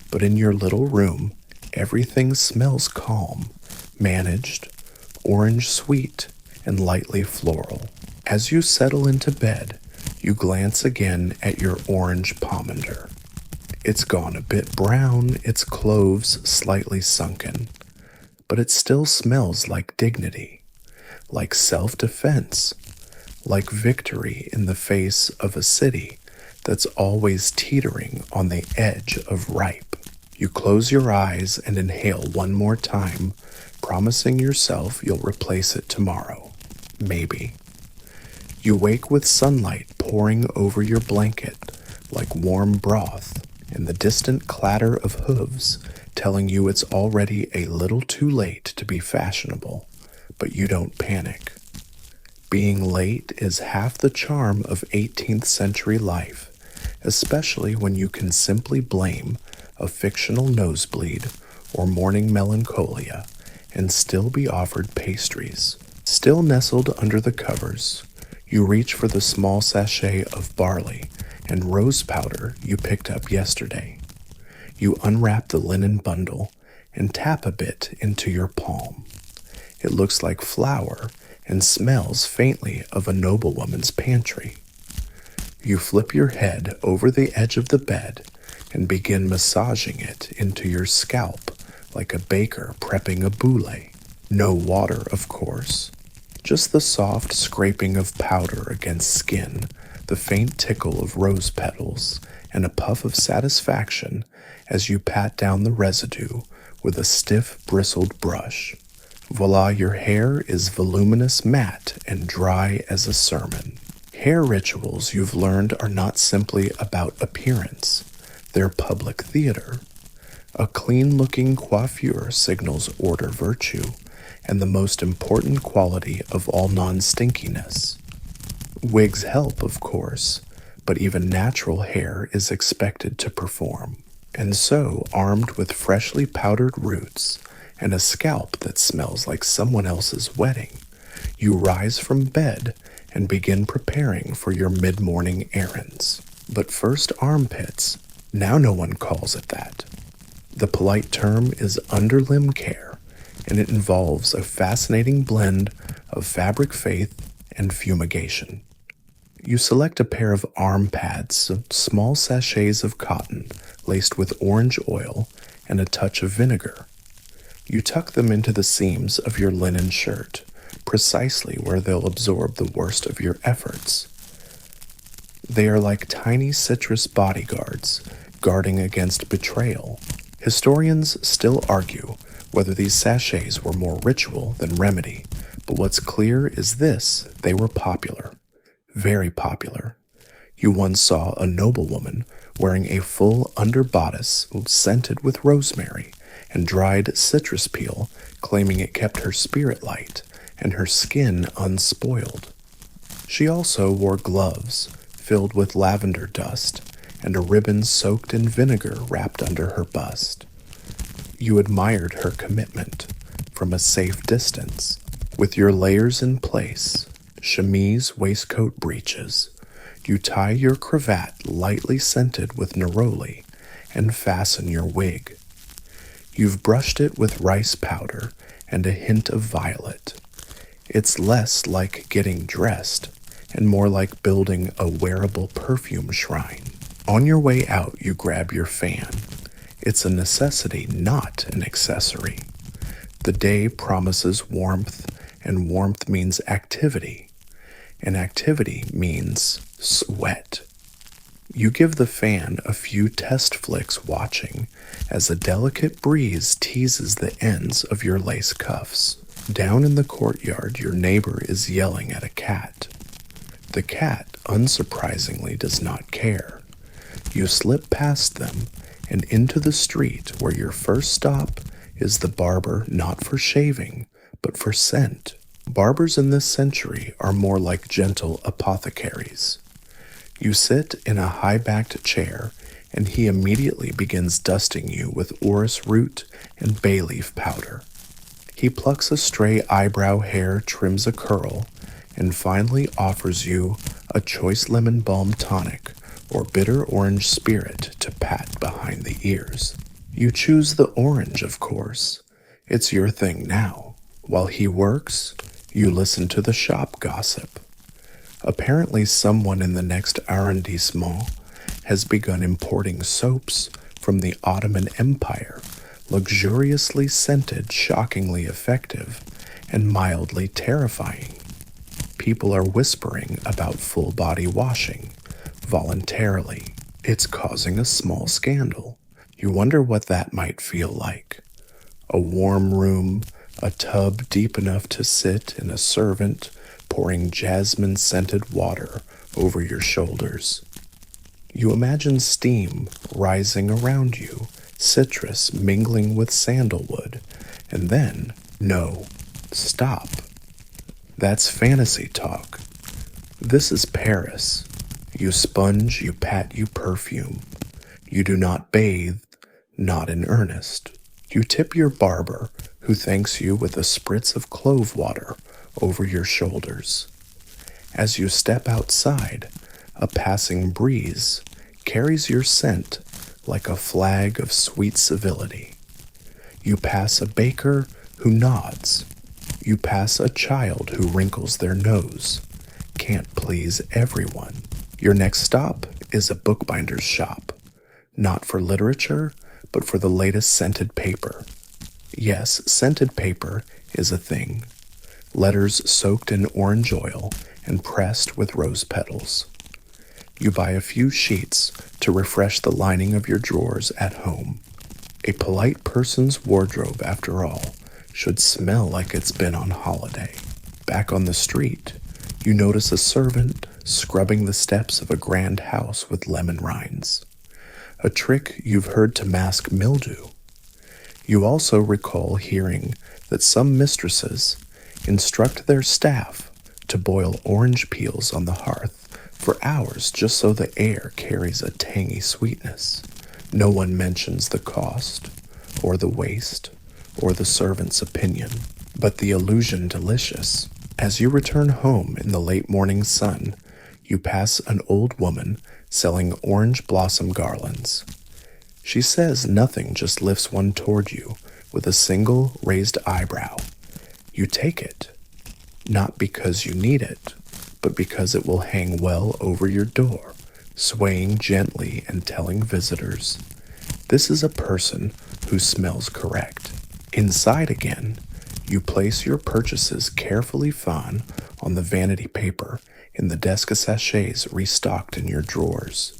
But in your little room, everything smells calm, managed, orange sweet, and lightly floral. As you settle into bed, you glance again at your orange pomander. It's gone a bit brown, its cloves slightly sunken, but it still smells like dignity, like self-defense, like victory in the face of a city that's always teetering on the edge of ripe. You close your eyes and inhale one more time, promising yourself you'll replace it tomorrow. Maybe. You wake with sunlight pouring over your blanket like warm broth, and the distant clatter of hooves telling you it's already a little too late to be fashionable, but you don't panic. Being late is half the charm of 18th century life, especially when you can simply blame a fictional nosebleed or morning melancholia and still be offered pastries. Still nestled under the covers, you reach for the small sachet of barley and rose powder you picked up yesterday. You unwrap the linen bundle and tap a bit into your palm. It looks like flour and smells faintly of a noblewoman's pantry. You flip your head over the edge of the bed and begin massaging it into your scalp like a baker prepping a boule. No water, of course. Just the soft scraping of powder against skin, the faint tickle of rose petals, and a puff of satisfaction as you pat down the residue with a stiff, bristled brush. Voila, your hair is voluminous, matte, and dry as a sermon. Hair rituals, you've learned, are not simply about appearance. They're public theater. A clean-looking coiffure signals order, virtue, and the most important quality of all non-stinkiness. Wigs help, of course, but even natural hair is expected to perform. And so, armed with freshly powdered roots and a scalp that smells like someone else's wedding, you rise from bed and begin preparing for your mid-morning errands. But first, armpits. Now no one calls it that. The polite term is underlimb care, and it involves a fascinating blend of fabric faith and fumigation. You select a pair of arm pads, small sachets of cotton laced with orange oil and a touch of vinegar. You tuck them into the seams of your linen shirt, precisely where they'll absorb the worst of your efforts. They are like tiny citrus bodyguards, guarding against betrayal. Historians still argue whether these sachets were more ritual than remedy, but what's clear is this: they were popular. Very popular. You once saw a noblewoman wearing a full underbodice scented with rosemary and dried citrus peel, claiming it kept her spirit light and her skin unspoiled. She also wore gloves filled with lavender dust and a ribbon soaked in vinegar wrapped under her bust. You admired her commitment from a safe distance. With your layers in place, chemise, waistcoat, breeches, you tie your cravat lightly scented with neroli and fasten your wig. You've brushed it with rice powder and a hint of violet. It's less like getting dressed and more like building a wearable perfume shrine. On your way out, you grab your fan. It's a necessity, not an accessory. The day promises warmth, and warmth means activity, and activity means sweat. You give the fan a few test flicks, watching as a delicate breeze teases the ends of your lace cuffs. Down in the courtyard, your neighbor is yelling at a cat. The cat, unsurprisingly, does not care. You slip past them and into the street where your first stop is the barber, not for shaving, but for scent. Barbers in this century are more like gentle apothecaries. You sit in a high-backed chair, and he immediately begins dusting you with orris root and bay leaf powder. He plucks a stray eyebrow hair, trims a curl, and finally offers you a choice lemon balm tonic or bitter orange spirit to pat behind the ears. You choose the orange, of course. It's your thing now. While he works, you listen to the shop gossip. Apparently someone in the next arrondissement has begun importing soaps from the Ottoman Empire, luxuriously scented, shockingly effective, and mildly terrifying. People are whispering about full-body washing, voluntarily. It's causing a small scandal. You wonder what that might feel like. A warm room, a tub deep enough to sit, and a servant pouring jasmine-scented water over your shoulders. You imagine steam rising around you, citrus mingling with sandalwood, and then, no, stop. That's fantasy talk. This is Paris. You sponge, you pat, you perfume. You do not bathe, not in earnest. You tip your barber, who thanks you with a spritz of clove water over your shoulders. As you step outside, a passing breeze carries your scent like a flag of sweet civility. You pass a baker who nods. You pass a child who wrinkles their nose. Can't please everyone. Your next stop is a bookbinder's shop. Not for literature, but for the latest scented paper. Yes, scented paper is a thing. Letters soaked in orange oil and pressed with rose petals. You buy a few sheets to refresh the lining of your drawers at home. A polite person's wardrobe, after all, should smell like it's been on holiday. Back on the street, you notice a servant scrubbing the steps of a grand house with lemon rinds, a trick you've heard to mask mildew. You also recall hearing that some mistresses instruct their staff to boil orange peels on the hearth for hours just so the air carries a tangy sweetness. No one mentions the cost, or the waste, or the servant's opinion, but the illusion delicious. As you return home in the late morning sun, you pass an old woman selling orange blossom garlands. She says nothing, just lifts one toward you with a single raised eyebrow. You take it, not because you need it, but because it will hang well over your door, swaying gently and telling visitors, this is a person who smells correct. Inside again, you place your purchases carefully fan on the vanity paper in the desk sachets restocked in your drawers.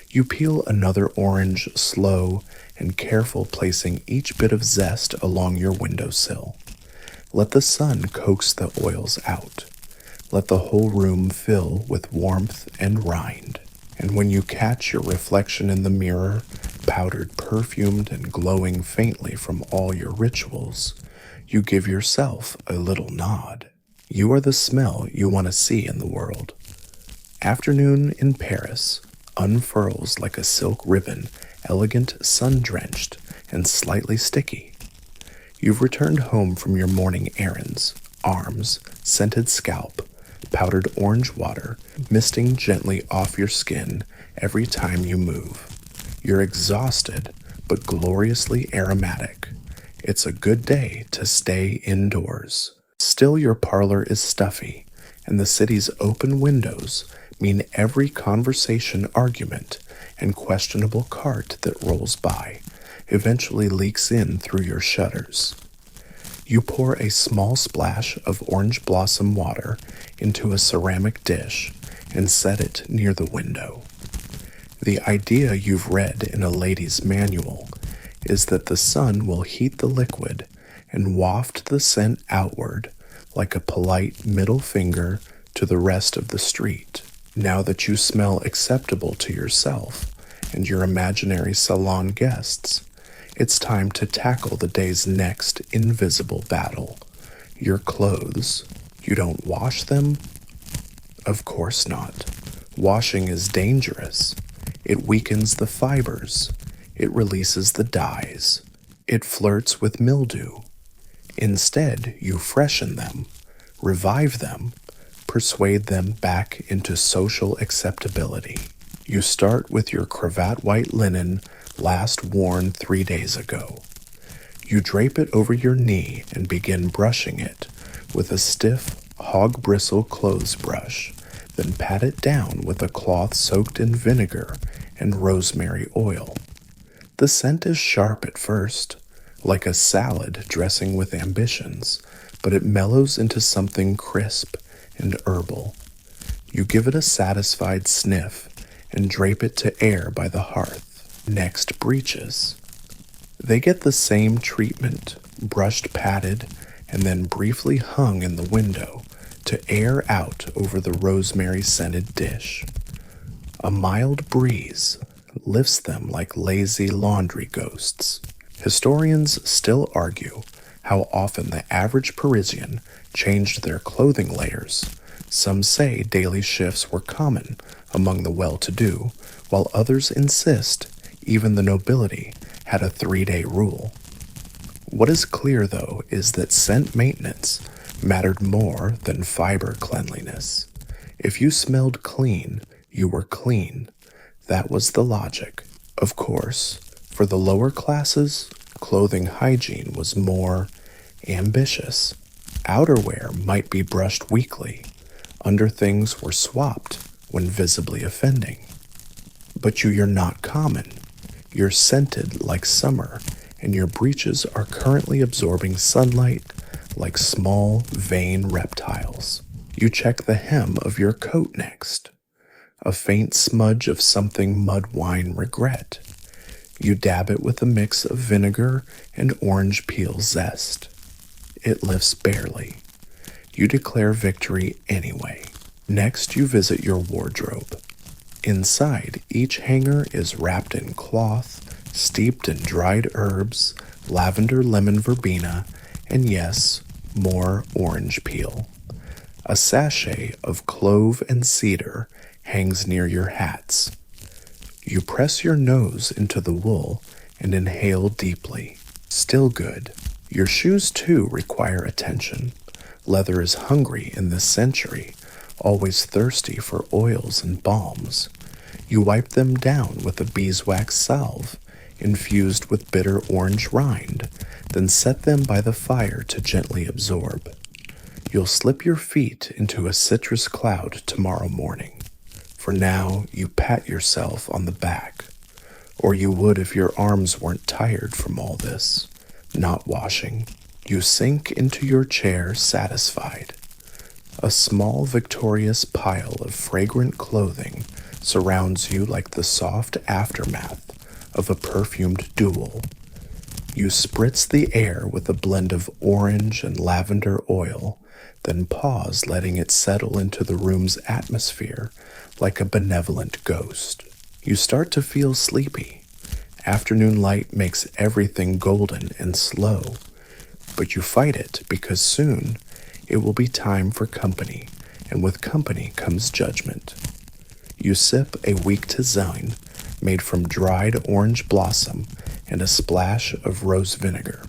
You peel another orange, slow and careful, placing each bit of zest along your windowsill. Let the sun coax the oils out. Let the whole room fill with warmth and rind. And when you catch your reflection in the mirror, powdered, perfumed, and glowing faintly from all your rituals, you give yourself a little nod. You are the smell you want to see in the world. Afternoon in Paris unfurls like a silk ribbon, elegant, sun-drenched, and slightly sticky. You've returned home from your morning errands, arms, scented scalp, powdered orange water, misting gently off your skin every time you move. You're exhausted, but gloriously aromatic. It's a good day to stay indoors. Still, your parlor is stuffy, and the city's open windows mean every conversation, argument, and questionable cart that rolls by eventually leaks in through your shutters. You pour a small splash of orange blossom water into a ceramic dish and set it near the window. The idea you've read in a lady's manual is that the sun will heat the liquid and waft the scent outward like a polite middle finger to the rest of the street. Now that you smell acceptable to yourself and your imaginary salon guests, it's time to tackle the day's next invisible battle. Your clothes. You don't wash them? Of course not. Washing is dangerous. It weakens the fibers. It releases the dyes. It flirts with mildew. Instead, you freshen them, revive them, persuade them back into social acceptability. You start with your cravat white linen, last worn 3 days ago. You drape it over your knee and begin brushing it with a stiff hog bristle clothes brush, then pat it down with a cloth soaked in vinegar and rosemary oil. The scent is sharp at first, like a salad dressing with ambitions, but it mellows into something crisp and herbal. You give it a satisfied sniff and drape it to air by the hearth. Next, breeches. They get the same treatment, brushed, patted, and then briefly hung in the window to air out over the rosemary-scented dish. A mild breeze lifts them like lazy laundry ghosts. Historians still argue how often the average Parisian changed their clothing layers. Some say daily shifts were common among the well-to-do, while others insist even the nobility had a 3-day rule. What is clear, though, is that scent maintenance mattered more than fiber cleanliness. If you smelled clean, you were clean. That was the logic. Of course, for the lower classes, clothing hygiene was more ambitious. Outerwear might be brushed weekly. Underthings were swapped when visibly offending. But you're not common. You're scented like summer, and your breeches are currently absorbing sunlight like small, vain reptiles. You check the hem of your coat next. A faint smudge of something mud wine regret. You dab it with a mix of vinegar and orange peel zest. It lifts barely. You declare victory anyway. Next, you visit your wardrobe. Inside, each hanger is wrapped in cloth, steeped in dried herbs, lavender, lemon verbena, and yes, more orange peel. A sachet of clove and cedar hangs near your hats. You press your nose into the wool and inhale deeply. Still good. Your shoes, too, require attention. Leather is hungry in this century, always thirsty for oils and balms. You wipe them down with a beeswax salve, infused with bitter orange rind, then set them by the fire to gently absorb. You'll slip your feet into a citrus cloud tomorrow morning. For now, you pat yourself on the back. Or you would if your arms weren't tired from all this. Not washing. You sink into your chair satisfied. A small victorious pile of fragrant clothing surrounds you like the soft aftermath of a perfumed duel. You spritz the air with a blend of orange and lavender oil, then pause, letting it settle into the room's atmosphere like a benevolent ghost. You start to feel sleepy. Afternoon light makes everything golden and slow, but you fight it because soon it will be time for company, and with company comes judgment. You sip a weak tisane made from dried orange blossom and a splash of rose vinegar.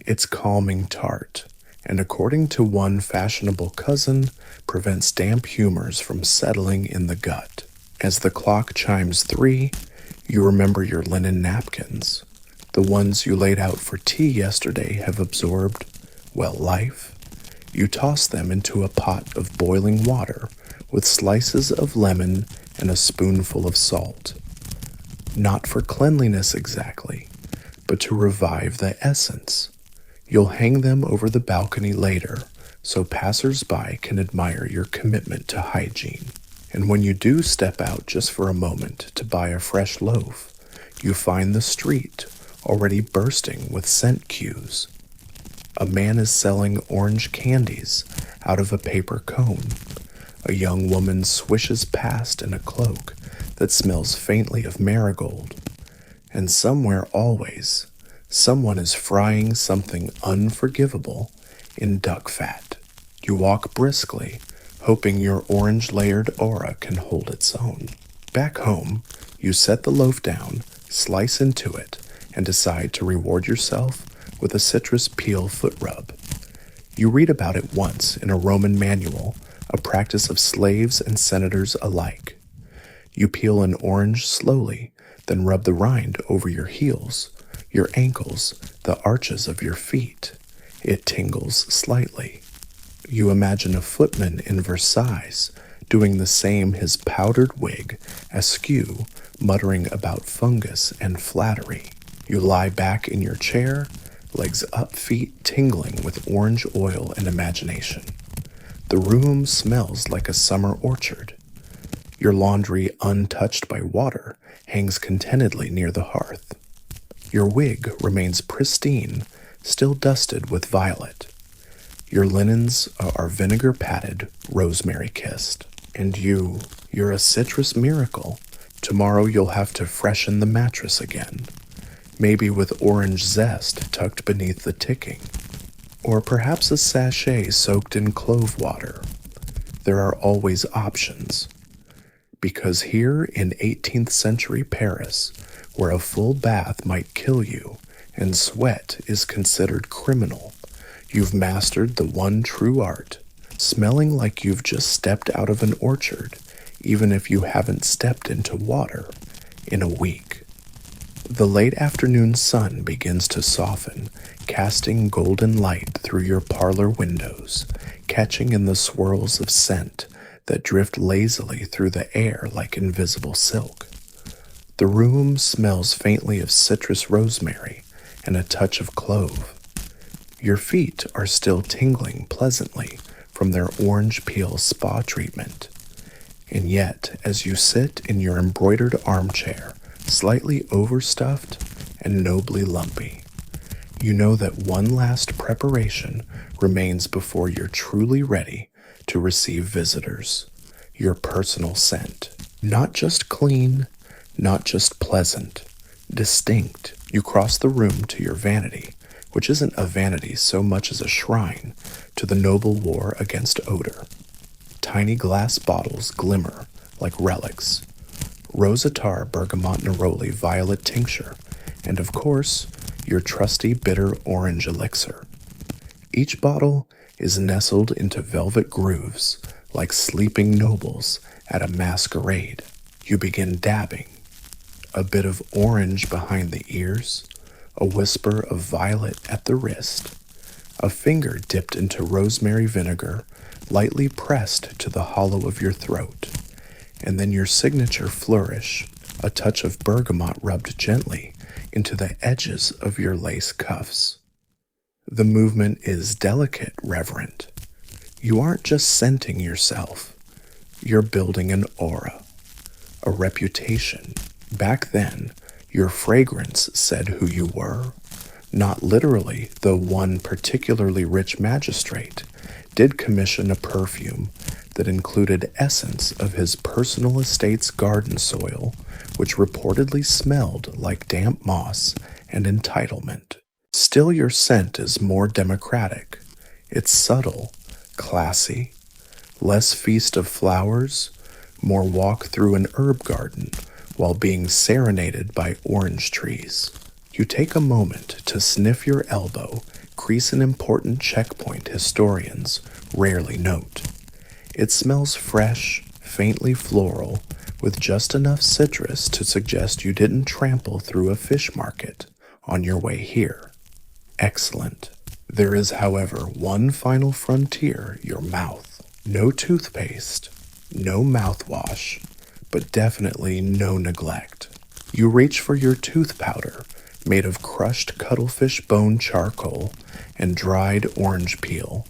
It's calming tart, and according to one fashionable cousin, prevents damp humors from settling in the gut. As the clock chimes 3, you remember your linen napkins. The ones you laid out for tea yesterday have absorbed, well, life. You toss them into a pot of boiling water with slices of lemon and a spoonful of salt. Not for cleanliness exactly, but to revive the essence. You'll hang them over the balcony later, so passers-by can admire your commitment to hygiene. And when you do step out just for a moment to buy a fresh loaf, you find the street already bursting with scent cues. A man is selling orange candies out of a paper cone. A young woman swishes past in a cloak that smells faintly of marigold. And somewhere always, someone is frying something unforgivable in duck fat. You walk briskly, hoping your orange-layered aura can hold its own. Back home, you set the loaf down, slice into it, and decide to reward yourself with a citrus peel foot rub. You read about it once in a Roman manual, a practice of slaves and senators alike. You peel an orange slowly, then rub the rind over your heels, your ankles, the arches of your feet. It tingles slightly. You imagine a footman in Versailles doing the same, his powdered wig askew, muttering about fungus and flattery. You lie back in your chair, legs up, feet tingling with orange oil and imagination. The room smells like a summer orchard. Your laundry, untouched by water, hangs contentedly near the hearth. Your wig remains pristine, still dusted with violet. Your linens are vinegar-patted, rosemary-kissed. And you're a citrus miracle. Tomorrow you'll have to freshen the mattress again, maybe with orange zest tucked beneath the ticking. or perhaps a sachet soaked in clove water. There are always options. Because here in 18th century Paris, where a full bath might kill you and sweat is considered criminal, you've mastered the one true art, smelling like you've just stepped out of an orchard, even if you haven't stepped into water in a week. The late afternoon sun begins to soften, casting golden light through your parlor windows, catching in the swirls of scent that drift lazily through the air like invisible silk. The room smells faintly of citrus rosemary and a touch of clove. Your feet are still tingling pleasantly from their orange peel spa treatment. And yet, as you sit in your embroidered armchair, slightly overstuffed and nobly lumpy, you know that one last preparation remains before you're truly ready to receive visitors. Your personal scent. Not just clean, not just pleasant, distinct. You cross the room to your vanity, which isn't a vanity so much as a shrine to the noble war against odor. Tiny glass bottles glimmer like relics. Rosatar bergamot neroli violet tincture, and of course, your trusty bitter orange elixir. Each bottle is nestled into velvet grooves like sleeping nobles at a masquerade. You begin dabbing. A bit of orange behind the ears, a whisper of violet at the wrist, a finger dipped into rosemary vinegar, lightly pressed to the hollow of your throat, and then your signature flourish, a touch of bergamot rubbed gently into the edges of your lace cuffs. The movement is delicate, reverent. You aren't just scenting yourself. You're building an aura, a reputation. Back then, your fragrance said who you were. Not literally, though one particularly rich magistrate did commission a perfume that included essence of his personal estate's garden soil, which reportedly smelled like damp moss and entitlement. Still, your scent is more democratic. It's subtle, classy, less feast of flowers, more walk through an herb garden while being serenaded by orange trees. You take a moment to sniff your elbow, crease an important checkpoint historians rarely note. It smells fresh, faintly floral, with just enough citrus to suggest you didn't trample through a fish market on your way here. Excellent. There is, however, one final frontier, your mouth. No toothpaste, no mouthwash, but definitely no neglect. You reach for your tooth powder, made of crushed cuttlefish bone charcoal and dried orange peel.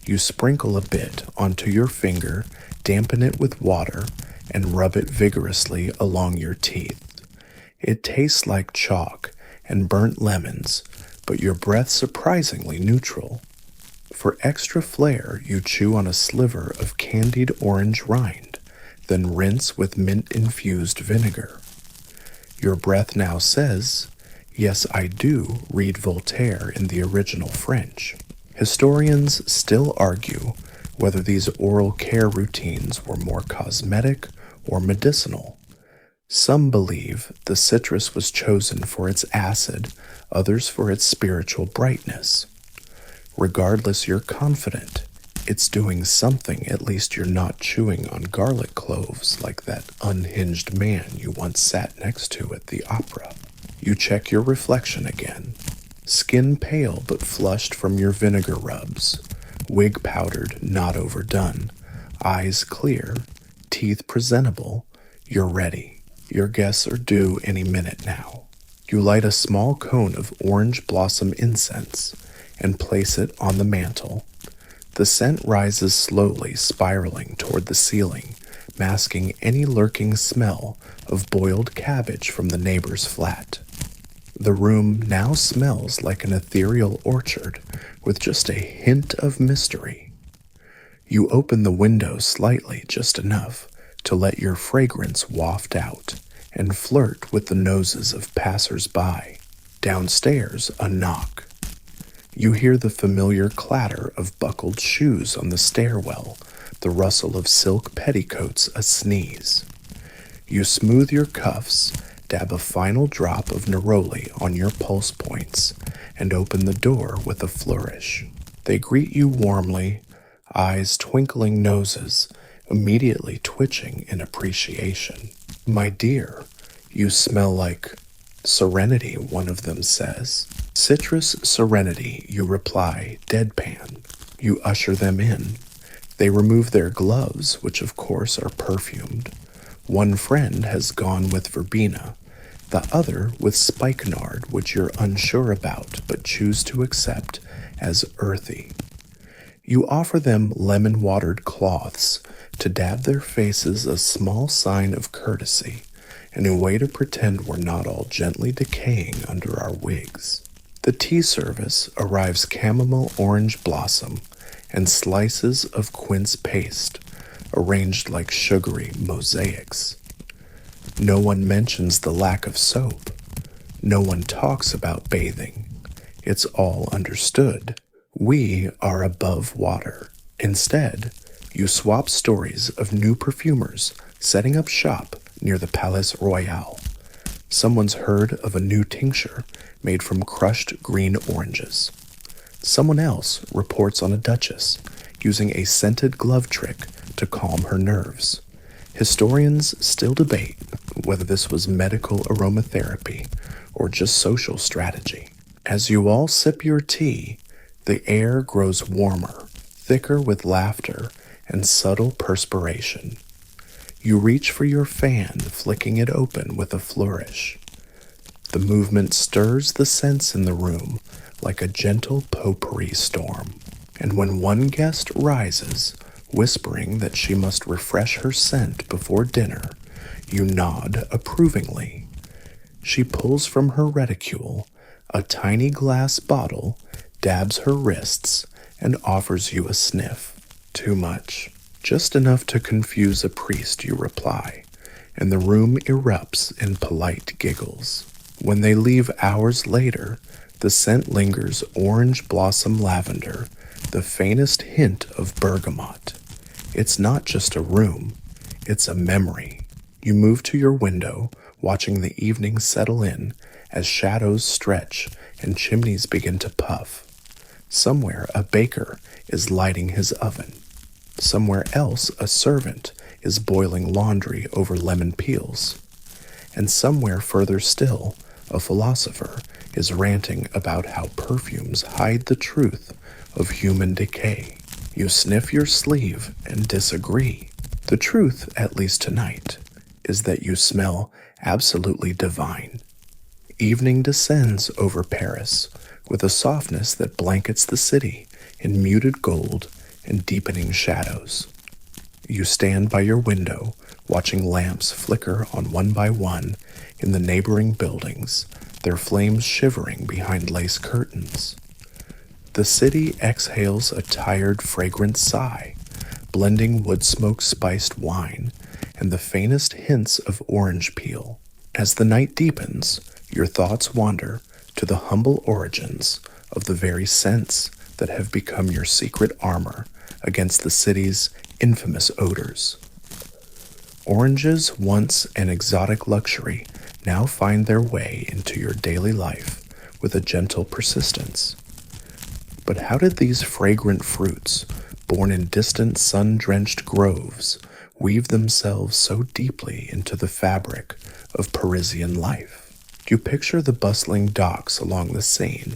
You sprinkle a bit onto your finger, dampen it with water, and rub it vigorously along your teeth. It tastes like chalk and burnt lemons, but your breath surprisingly neutral. For extra flair, you chew on a sliver of candied orange rind, then rinse with mint-infused vinegar. Your breath now says, "Yes, I do read Voltaire in the original French." Historians still argue whether these oral care routines were more cosmetic or medicinal. Some believe the citrus was chosen for its acid, others for its spiritual brightness. Regardless, you're confident it's doing something. At least you're not chewing on garlic cloves like that unhinged man you once sat next to at the opera. You check your reflection again. Skin pale but flushed from your vinegar rubs, wig powdered, not overdone, eyes clear, teeth presentable. You're ready. Your guests are due any minute now. You light a small cone of orange blossom incense and place it on the mantel. The scent rises slowly, spiraling toward the ceiling, masking any lurking smell of boiled cabbage from the neighbor's flat. The room now smells like an ethereal orchard with just a hint of mystery. You open the window slightly, just enough to let your fragrance waft out and flirt with the noses of passers-by. Downstairs, a knock. You hear the familiar clatter of buckled shoes on the stairwell, the rustle of silk petticoats a sneeze. You smooth your cuffs, dab a final drop of neroli on your pulse points, and open the door with a flourish. They greet you warmly, eyes twinkling noses, immediately twitching in appreciation. My dear, you smell like serenity, one of them says. Citrus serenity, you reply, deadpan. You usher them in. They remove their gloves, which of course are perfumed. One friend has gone with verbena, the other with spikenard, which you're unsure about but choose to accept as earthy. You offer them lemon-watered cloths to dab their faces, a small sign of courtesy, and a way to pretend we're not all gently decaying under our wigs. The tea service arrives chamomile orange blossom and slices of quince paste, arranged like sugary mosaics. No one mentions the lack of soap. No one talks about bathing. It's all understood. We are above water. Instead, you swap stories of new perfumers setting up shop near the Palais Royal. Someone's heard of a new tincture made from crushed green oranges. Someone else reports on a duchess using a scented glove trick to calm her nerves. Historians still debate whether this was medical aromatherapy or just social strategy. As you all sip your tea, the air grows warmer, thicker with laughter and subtle perspiration. You reach for your fan, flicking it open with a flourish. The movement stirs the scents in the room like a gentle potpourri storm. And when one guest rises, whispering that she must refresh her scent before dinner, you nod approvingly. She pulls from her reticule a tiny glass bottle, dabs her wrists, and offers you a sniff. Too much. Just enough to confuse a priest, you reply, and the room erupts in polite giggles. When they leave hours later, the scent lingers orange blossom lavender, the faintest hint of bergamot. It's not just a room, it's a memory. You move to your window, watching the evening settle in as shadows stretch and chimneys begin to puff. Somewhere a baker is lighting his oven. Somewhere else a servant is boiling laundry over lemon peels. And somewhere further still, a philosopher is ranting about how perfumes hide the truth of human decay. You sniff your sleeve and disagree. The truth, at least tonight, is that you smell absolutely divine. Evening descends over Paris with a softness that blankets the city in muted gold and deepening shadows. You stand by your window, watching lamps flicker on one by one in the neighboring buildings, their flames shivering behind lace curtains. The city exhales a tired, fragrant sigh, blending wood smoke-spiced wine and the faintest hints of orange peel. As the night deepens, your thoughts wander to the humble origins of the very scents that have become your secret armor against the city's infamous odors. Oranges, once an exotic luxury, now find their way into your daily life with a gentle persistence. But how did these fragrant fruits, born in distant sun-drenched groves, weave themselves so deeply into the fabric of Parisian life? You picture the bustling docks along the Seine,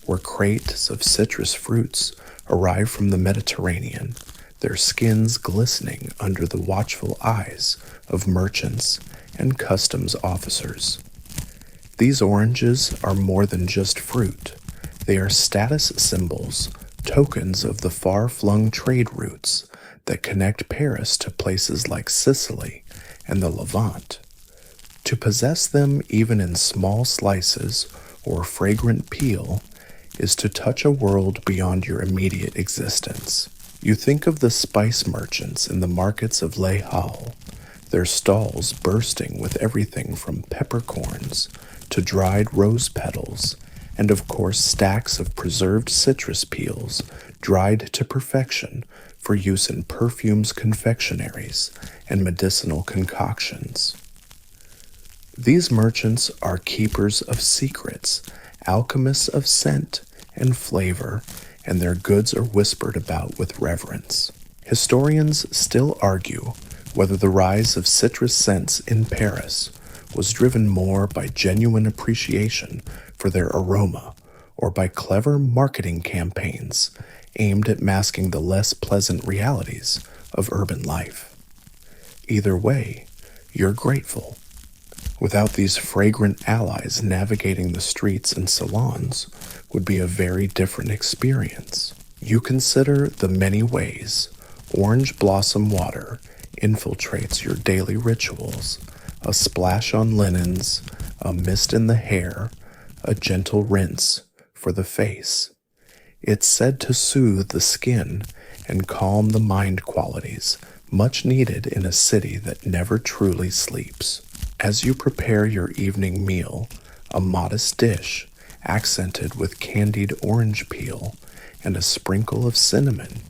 where crates of citrus fruits arrive from the Mediterranean, their skins glistening under the watchful eyes of merchants and customs officers. These oranges are more than just fruit. They are status symbols, tokens of the far-flung trade routes that connect Paris to places like Sicily and the Levant. To possess them even in small slices or fragrant peel is to touch a world beyond your immediate existence. You think of the spice merchants in the markets of Les Halles, their stalls bursting with everything from peppercorns to dried rose petals and of course stacks of preserved citrus peels dried to perfection for use in perfumes, confectionaries, and medicinal concoctions. These merchants are keepers of secrets, alchemists of scent and flavor, and their goods are whispered about with reverence. Historians still argue whether the rise of citrus scents in Paris was driven more by genuine appreciation for their aroma or by clever marketing campaigns aimed at masking the less pleasant realities of urban life. Either way, you're grateful. Without these fragrant allies, navigating the streets and salons would be a very different experience. You consider the many ways orange blossom water infiltrates your daily rituals: a splash on linens, a mist in the hair, a gentle rinse for the face. It's said to soothe the skin and calm the mind, qualities much needed in a city that never truly sleeps. As you prepare your evening meal, a modest dish accented with candied orange peel and a sprinkle of cinnamon,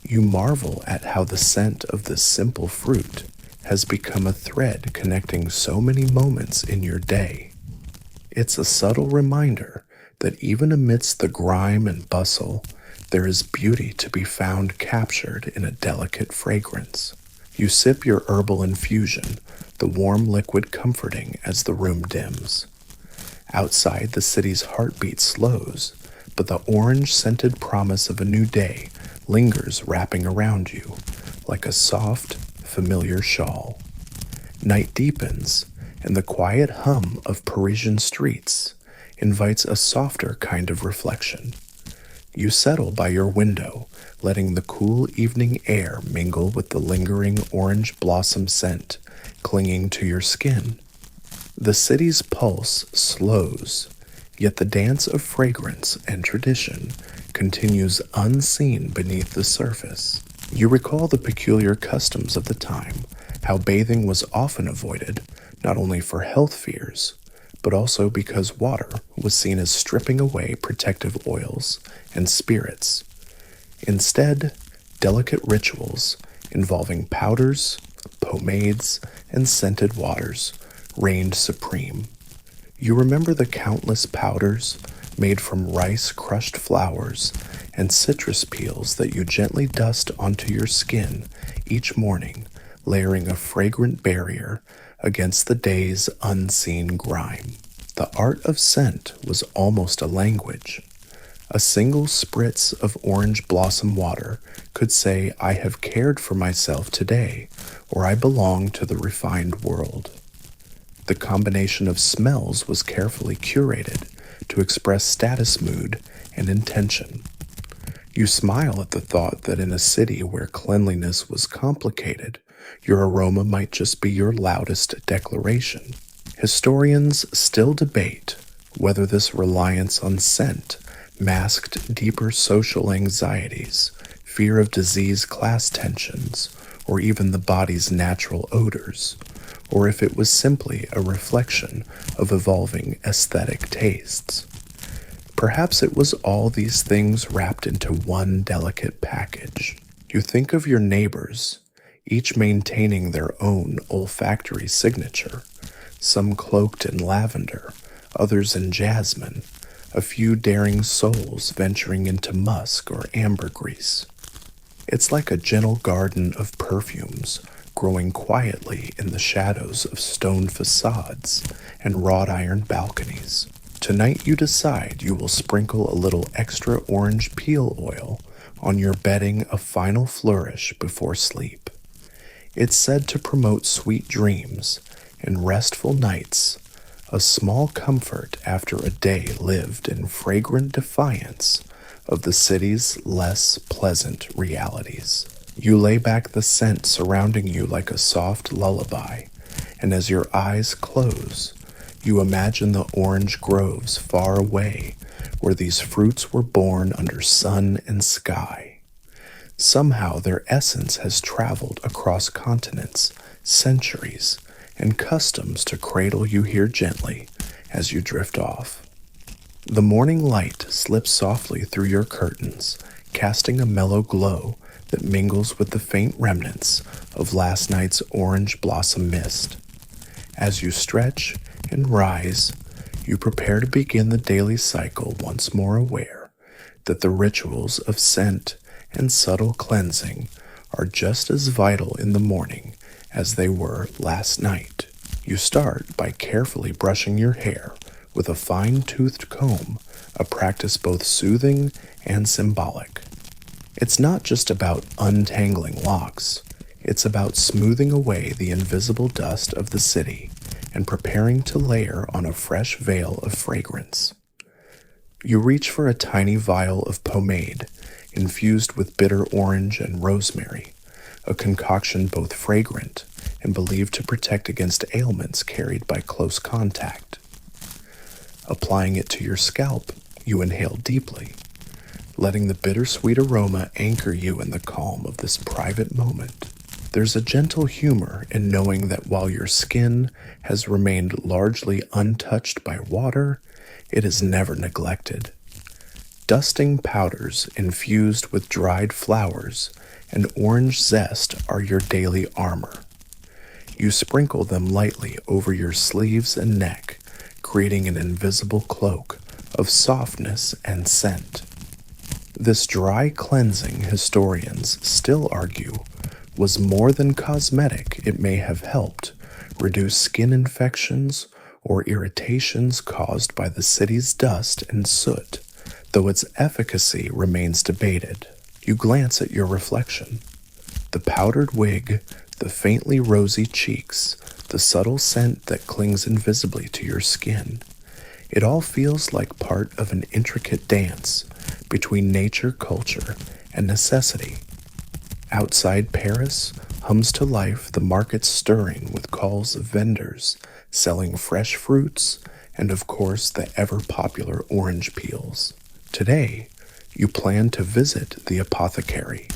you marvel at how the scent of this simple fruit has become a thread connecting so many moments in your day. It's a subtle reminder that even amidst the grime and bustle, there is beauty to be found captured in a delicate fragrance. You sip your herbal infusion, the warm liquid comforting as the room dims. Outside, the city's heartbeat slows, but the orange-scented promise of a new day lingers wrapping around you like a soft, familiar shawl. Night deepens, and the quiet hum of Parisian streets invites a softer kind of reflection. You settle by your window, letting the cool evening air mingle with the lingering orange blossom scent clinging to your skin. The city's pulse slows, yet the dance of fragrance and tradition continues unseen beneath the surface. You recall the peculiar customs of the time, how bathing was often avoided, not only for health fears, but also because water was seen as stripping away protective oils and spirits. Instead, delicate rituals involving powders, pomades, and scented waters reigned supreme. You remember the countless powders made from rice-crushed flowers and citrus peels that you gently dust onto your skin each morning, layering a fragrant barrier against the day's unseen grime. The art of scent was almost a language. A single spritz of orange blossom water could say, "I have cared for myself today," or "I belong to the refined world." The combination of smells was carefully curated to express status, mood, and intention. You smile at the thought that in a city where cleanliness was complicated, your aroma might just be your loudest declaration. Historians still debate whether this reliance on scent masked deeper social anxieties, fear of disease, class tensions, or even the body's natural odors, or if it was simply a reflection of evolving aesthetic tastes. Perhaps it was all these things wrapped into one delicate package. You think of your neighbors, each maintaining their own olfactory signature, some cloaked in lavender, others in jasmine, a few daring souls venturing into musk or ambergris. It's like a gentle garden of perfumes growing quietly in the shadows of stone facades and wrought iron balconies. Tonight you decide you will sprinkle a little extra orange peel oil on your bedding, a final flourish before sleep. It's said to promote sweet dreams and restful nights, a small comfort after a day lived in fragrant defiance of the city's less pleasant realities. You lay back the scent surrounding you like a soft lullaby, and as your eyes close, you imagine the orange groves far away where these fruits were born under sun and sky. Somehow their essence has traveled across continents, centuries, and customs to cradle you here gently as you drift off. The morning light slips softly through your curtains, casting a mellow glow that mingles with the faint remnants of last night's orange blossom mist. As you stretch and rise, you prepare to begin the daily cycle, once more aware that the rituals of scent and subtle cleansing are just as vital in the morning as they were last night. You start by carefully brushing your hair with a fine-toothed comb, a practice both soothing and symbolic. It's not just about untangling locks, it's about smoothing away the invisible dust of the city and preparing to layer on a fresh veil of fragrance. You reach for a tiny vial of pomade infused with bitter orange and rosemary, a concoction both fragrant and believed to protect against ailments carried by close contact. Applying it to your scalp, you inhale deeply, letting the bittersweet aroma anchor you in the calm of this private moment. There's a gentle humor in knowing that while your skin has remained largely untouched by water, it is never neglected. Dusting powders infused with dried flowers and orange zest are your daily armor. You sprinkle them lightly over your sleeves and neck, creating an invisible cloak of softness and scent. This dry cleansing, historians still argue, was more than cosmetic. It may have helped reduce skin infections or irritations caused by the city's dust and soot, though its efficacy remains debated. You glance at your reflection. The powdered wig, the faintly rosy cheeks, the subtle scent that clings invisibly to your skin. It all feels like part of an intricate dance between nature, culture, and necessity. Outside Paris hums to life the market stirring with calls of vendors selling fresh fruits and, of course, the ever-popular orange peels. Today, you plan to visit the apothecary.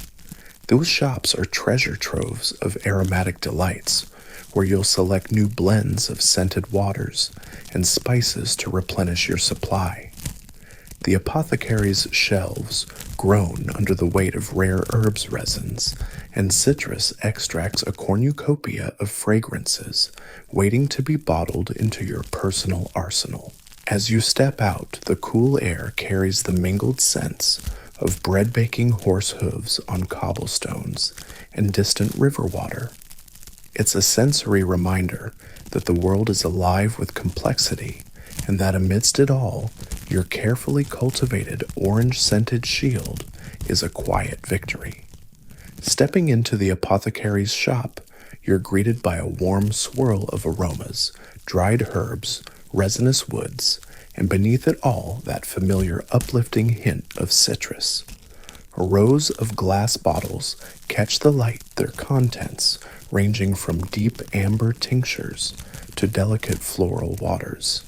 Those shops are treasure troves of aromatic delights, where you'll select new blends of scented waters and spices to replenish your supply. The apothecary's shelves groan under the weight of rare herbs resins, and citrus extracts a cornucopia of fragrances waiting to be bottled into your personal arsenal. As you step out, the cool air carries the mingled scents of bread-baking horse hooves on cobblestones and distant river water. It's a sensory reminder that the world is alive with complexity, and that amidst it all, your carefully cultivated orange-scented shield is a quiet victory. Stepping into the apothecary's shop, you're greeted by a warm swirl of aromas, dried herbs, resinous woods, and beneath it all, that familiar uplifting hint of citrus. Rows of glass bottles catch the light, their contents ranging from deep amber tinctures to delicate floral waters.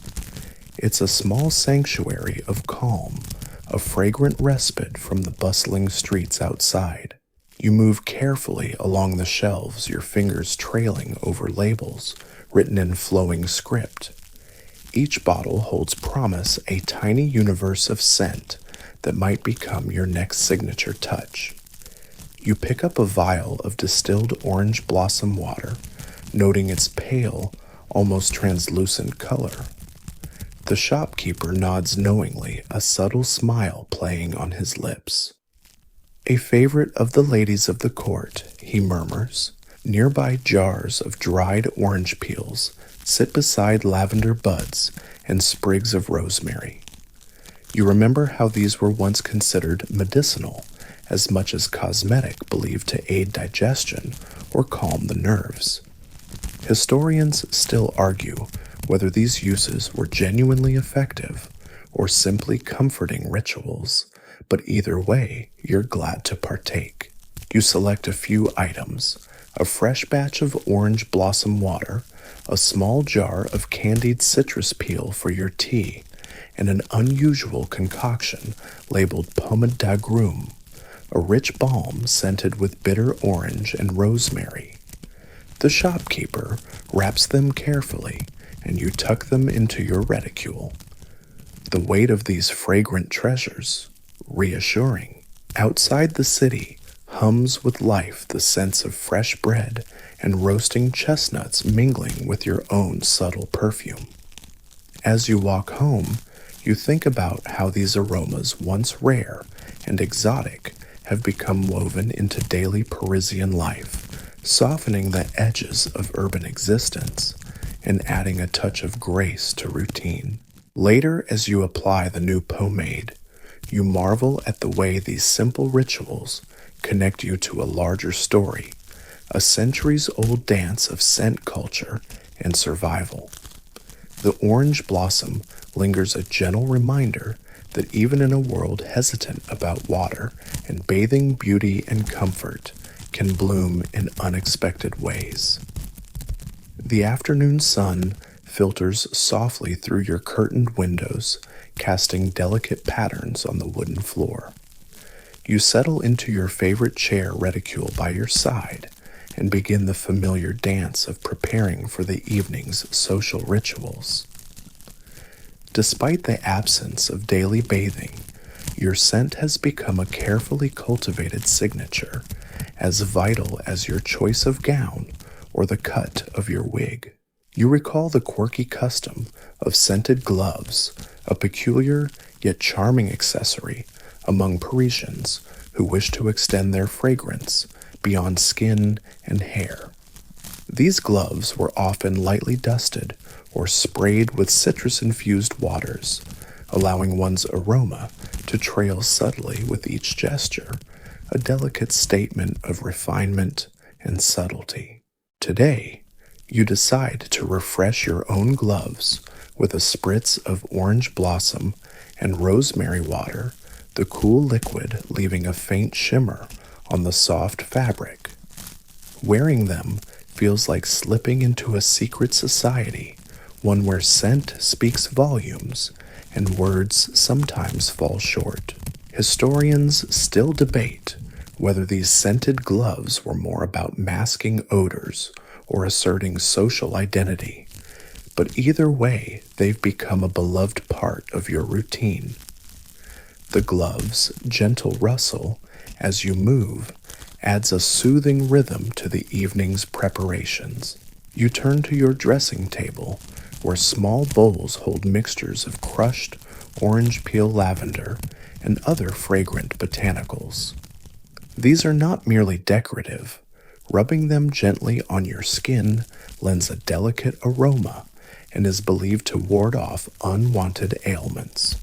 It's a small sanctuary of calm, a fragrant respite from the bustling streets outside. You move carefully along the shelves, your fingers trailing over labels written in flowing script. Each bottle holds promise, a tiny universe of scent that might become your next signature touch. You pick up a vial of distilled orange blossom water, noting its pale, almost translucent color. The shopkeeper nods knowingly, a subtle smile playing on his lips. "A favorite of the ladies of the court," he murmurs. Nearby jars of dried orange peels sit beside lavender buds and sprigs of rosemary. You remember how these were once considered medicinal, as much as cosmetic, believed to aid digestion or calm the nerves. Historians still argue whether these uses were genuinely effective or simply comforting rituals, but either way, you're glad to partake. You select a few items: a fresh batch of orange blossom water, a small jar of candied citrus peel for your tea, and an unusual concoction labeled pommade d'agrumes, a rich balm scented with bitter orange and rosemary. The shopkeeper wraps them carefully, and you tuck them into your reticule. The weight of these fragrant treasures, reassuring. Outside the city hums with life the sense of fresh bread and roasting chestnuts mingling with your own subtle perfume. As you walk home, you think about how these aromas, once rare and exotic, have become woven into daily Parisian life, softening the edges of urban existence and adding a touch of grace to routine. Later, as you apply the new pomade, you marvel at the way these simple rituals connect you to a larger story, a centuries-old dance of scent culture and survival. The orange blossom lingers a gentle reminder that even in a world hesitant about water and bathing, beauty and comfort can bloom in unexpected ways. The afternoon sun filters softly through your curtained windows, casting delicate patterns on the wooden floor. You settle into your favorite chair reticule by your side and begin the familiar dance of preparing for the evening's social rituals. Despite the absence of daily bathing, your scent has become a carefully cultivated signature, as vital as your choice of gown or the cut of your wig. You recall the quirky custom of scented gloves, a peculiar yet charming accessory among Parisians who wish to extend their fragrance beyond skin and hair. These gloves were often lightly dusted or sprayed with citrus-infused waters, allowing one's aroma to trail subtly with each gesture, a delicate statement of refinement and subtlety. Today, you decide to refresh your own gloves with a spritz of orange blossom and rosemary water, the cool liquid leaving a faint shimmer on the soft fabric. Wearing them feels like slipping into a secret society, one where scent speaks volumes and words sometimes fall short. Historians still debate whether these scented gloves were more about masking odors or asserting social identity, but either way, they've become a beloved part of your routine. The gloves' gentle rustle as you move adds a soothing rhythm to the evening's preparations. You turn to your dressing table, where small bowls hold mixtures of crushed orange peel lavender and other fragrant botanicals. These are not merely decorative. Rubbing them gently on your skin lends a delicate aroma and is believed to ward off unwanted ailments.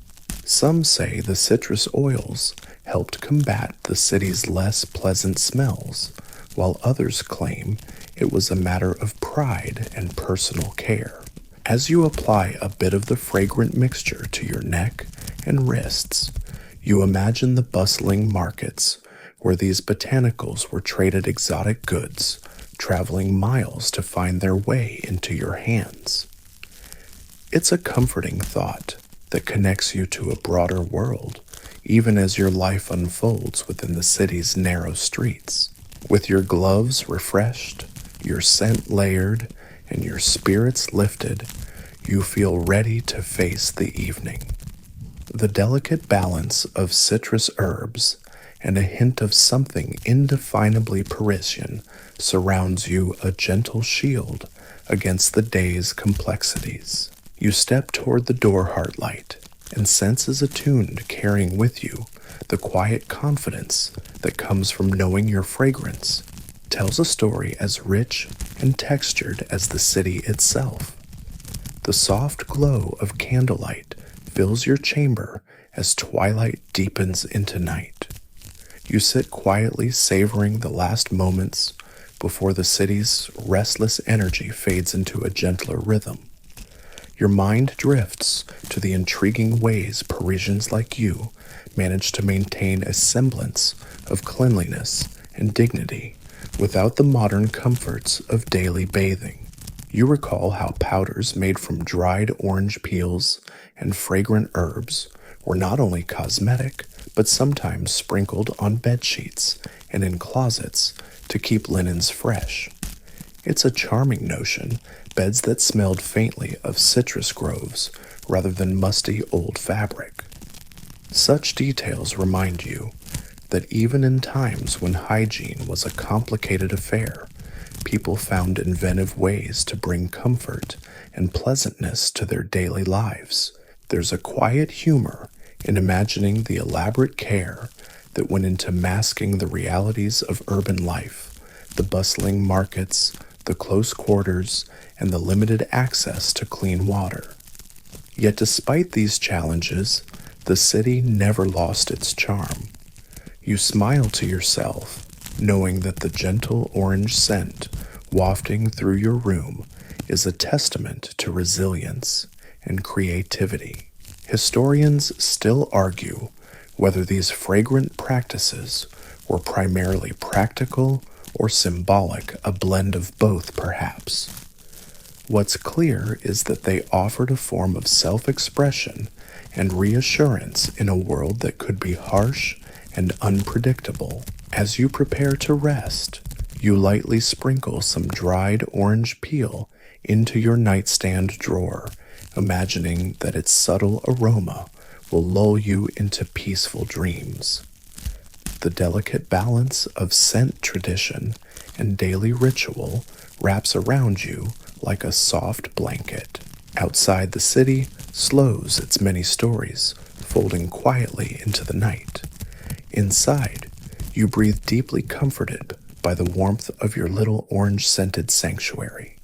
Some say the citrus oils helped combat the city's less pleasant smells, while others claim it was a matter of pride and personal care. As you apply a bit of the fragrant mixture to your neck and wrists, you imagine the bustling markets where these botanicals were traded exotic goods, traveling miles to find their way into your hands. It's a comforting thought that connects you to a broader world, even as your life unfolds within the city's narrow streets. With your gloves refreshed, your scent layered, and your spirits lifted, you feel ready to face the evening. The delicate balance of citrus herbs and a hint of something indefinably Parisian surrounds you, a gentle shield against the day's complexities. You step toward the door heartlight, and senses attuned carrying with you the quiet confidence that comes from knowing your fragrance tells a story as rich and textured as the city itself. The soft glow of candlelight fills your chamber as twilight deepens into night. You sit quietly savoring the last moments before the city's restless energy fades into a gentler rhythm. Your mind drifts to the intriguing ways Parisians like you manage to maintain a semblance of cleanliness and dignity without the modern comforts of daily bathing. You recall how powders made from dried orange peels and fragrant herbs were not only cosmetic, but sometimes sprinkled on bed sheets and in closets to keep linens fresh. It's a charming notion. Beds that smelled faintly of citrus groves rather than musty old fabric. Such details remind you that even in times when hygiene was a complicated affair, people found inventive ways to bring comfort and pleasantness to their daily lives. There's a quiet humor in imagining the elaborate care that went into masking the realities of urban life, the bustling markets, the close quarters, and the limited access to clean water. Yet despite these challenges, the city never lost its charm. You smile to yourself, knowing that the gentle orange scent wafting through your room is a testament to resilience and creativity. Historians still argue whether these fragrant practices were primarily practical or symbolic, a blend of both perhaps. What's clear is that they offered a form of self-expression and reassurance in a world that could be harsh and unpredictable. As you prepare to rest, you lightly sprinkle some dried orange peel into your nightstand drawer, imagining that its subtle aroma will lull you into peaceful dreams. The delicate balance of scent tradition and daily ritual wraps around you like a soft blanket. Outside, the city slows its many stories, folding quietly into the night. Inside, you breathe deeply comforted by the warmth of your little orange-scented sanctuary.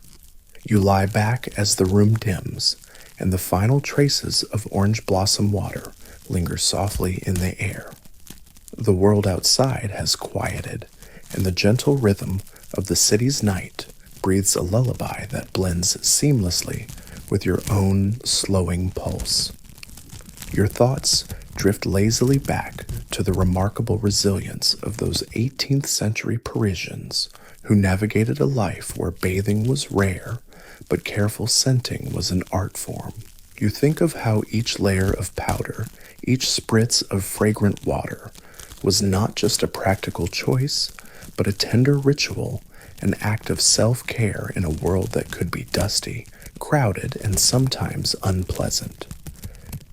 You lie back as the room dims, and the final traces of orange blossom water linger softly in the air. The world outside has quieted, and the gentle rhythm of the city's night breathes a lullaby that blends seamlessly with your own slowing pulse. Your thoughts drift lazily back to the remarkable resilience of those 18th century Parisians who navigated a life where bathing was rare, but careful scenting was an art form. You think of how each layer of powder, each spritz of fragrant water, was not just a practical choice, but a tender ritual, an act of self-care in a world that could be dusty, crowded, and sometimes unpleasant.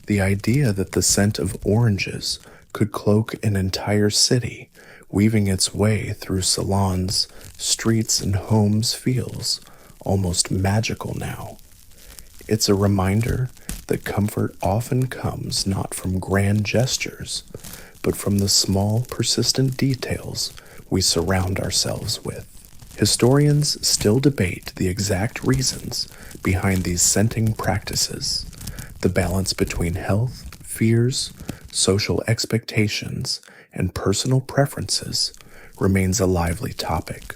The idea that the scent of oranges could cloak an entire city, weaving its way through salons, streets, and homes feels almost magical now. It's a reminder that comfort often comes not from grand gestures, but from the small, persistent details we surround ourselves with. Historians still debate the exact reasons behind these scenting practices. The balance between health, fears, social expectations, and personal preferences remains a lively topic.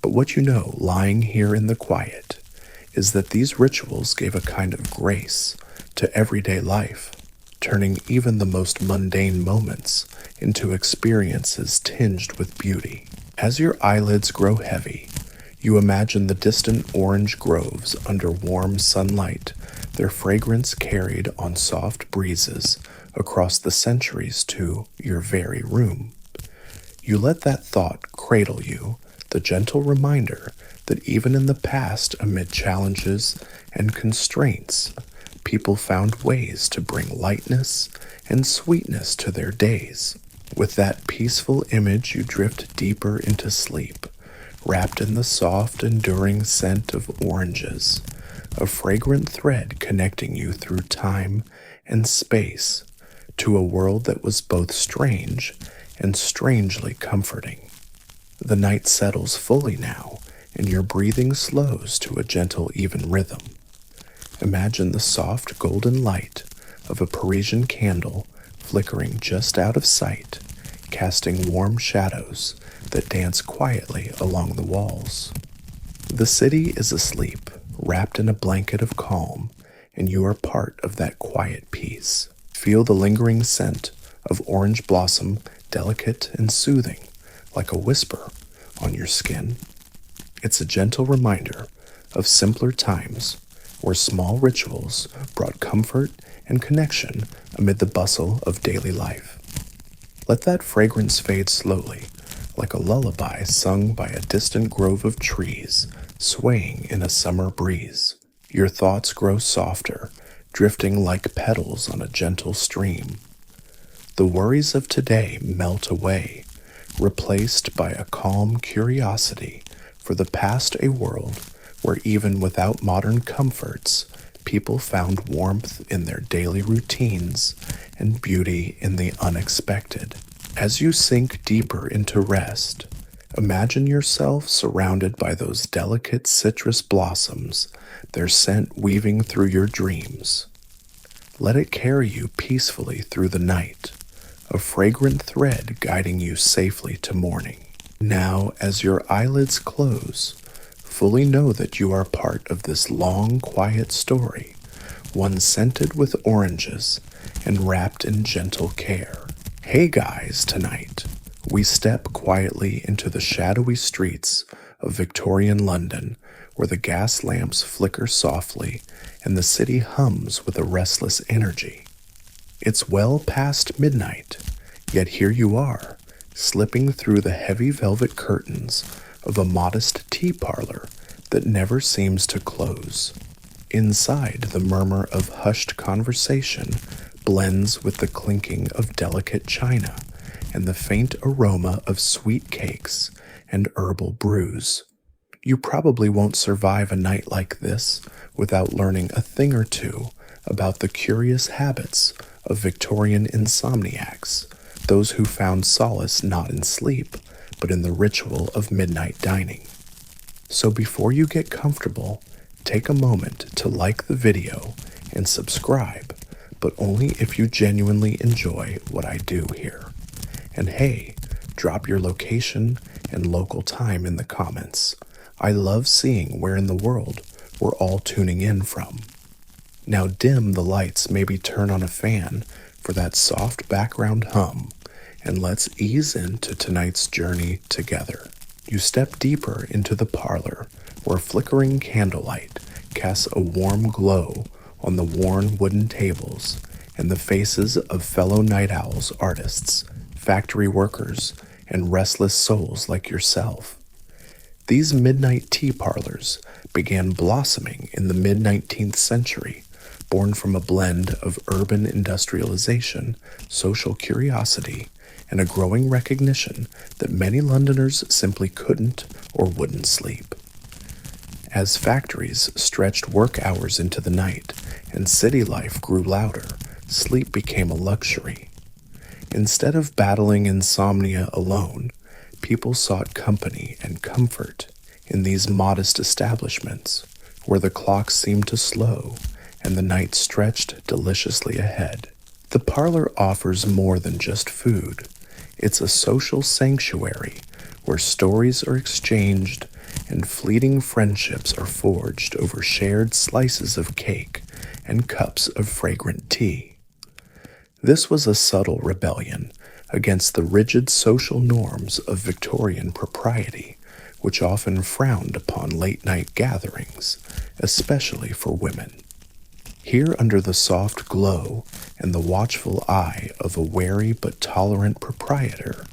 But what you know, lying here in the quiet, is that these rituals gave a kind of grace to everyday life, turning even the most mundane moments into experiences tinged with beauty. As your eyelids grow heavy, you imagine the distant orange groves under warm sunlight, their fragrance carried on soft breezes across the centuries to your very room. You let that thought cradle you, the gentle reminder that even in the past, amid challenges and constraints, people found ways to bring lightness and sweetness to their days. With that peaceful image, you drift deeper into sleep, wrapped in the soft, enduring scent of oranges, a fragrant thread connecting you through time and space to a world that was both strange and strangely comforting. The night settles fully now, and your breathing slows to a gentle, even rhythm. Imagine the soft golden light of a Parisian candle flickering just out of sight, casting warm shadows that dance quietly along the walls. The city is asleep, wrapped in a blanket of calm, and you are part of that quiet peace. Feel the lingering scent of orange blossom, delicate and soothing, like a whisper on your skin. It's a gentle reminder of simpler times where small rituals brought comfort and connection amid the bustle of daily life. Let that fragrance fade slowly, like a lullaby sung by a distant grove of trees swaying in a summer breeze. Your thoughts grow softer, drifting like petals on a gentle stream. The worries of today melt away, replaced by a calm curiosity for the past, a world where even without modern comforts, people found warmth in their daily routines and beauty in the unexpected. As you sink deeper into rest, imagine yourself surrounded by those delicate citrus blossoms, their scent weaving through your dreams. Let it carry you peacefully through the night, a fragrant thread guiding you safely to morning. Now, as your eyelids close, fully know that you are part of this long, quiet story, one scented with oranges and wrapped in gentle care. Hey guys, tonight, we step quietly into the shadowy streets of Victorian London, where the gas lamps flicker softly and the city hums with a restless energy. It's well past midnight, yet here you are, slipping through the heavy velvet curtains of a modest tea parlor that never seems to close. Inside, the murmur of hushed conversation blends with the clinking of delicate china and the faint aroma of sweet cakes and herbal brews. You probably won't survive a night like this without learning a thing or two about the curious habits of Victorian insomniacs, those who found solace not in sleep, but in the ritual of midnight dining. So before you get comfortable, take a moment to like the video and subscribe, but only if you genuinely enjoy what I do here. And hey, drop your location and local time in the comments. I love seeing where in the world we're all tuning in from. Now dim the lights, maybe turn on a fan for that soft background hum, and let's ease into tonight's journey together. You step deeper into the parlor where flickering candlelight casts a warm glow on the worn wooden tables and the faces of fellow night owls, artists, factory workers, and restless souls like yourself. These midnight tea parlors began blossoming in the mid-19th century, born from a blend of urban industrialization, social curiosity, and a growing recognition that many Londoners simply couldn't or wouldn't sleep. As factories stretched work hours into the night and city life grew louder, sleep became a luxury. Instead of battling insomnia alone, people sought company and comfort in these modest establishments where the clocks seemed to slow and the night stretched deliciously ahead. The parlor offers more than just food. It's a social sanctuary where stories are exchanged and fleeting friendships are forged over shared slices of cake and cups of fragrant tea. This was a subtle rebellion against the rigid social norms of Victorian propriety, which often frowned upon late-night gatherings, especially for women. Here, under the soft glow and the watchful eye of a wary but tolerant proprietor,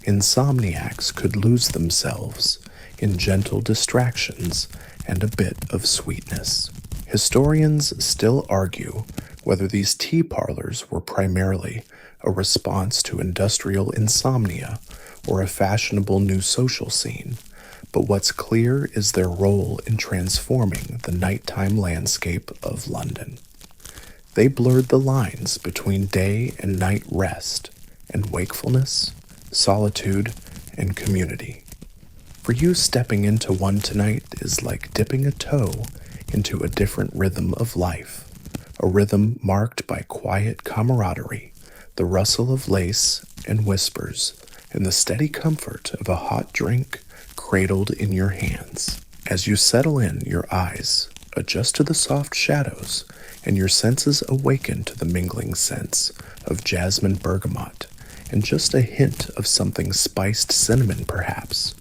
insomniacs could lose themselves in gentle distractions and a bit of sweetness. Historians still argue whether these tea parlors were primarily a response to industrial insomnia or a fashionable new social scene, but what's clear is their role in transforming the nighttime landscape of London. They blurred the lines between day and night rest and wakefulness, solitude, and community. For you, stepping into one tonight is like dipping a toe into a different rhythm of life, a rhythm marked by quiet camaraderie, the rustle of lace and whispers, and the steady comfort of a hot drink cradled in your hands. As you settle in, your eyes adjust to the soft shadows, and your senses awaken to the mingling scents of jasmine bergamot and just a hint of something spiced cinnamon, perhaps.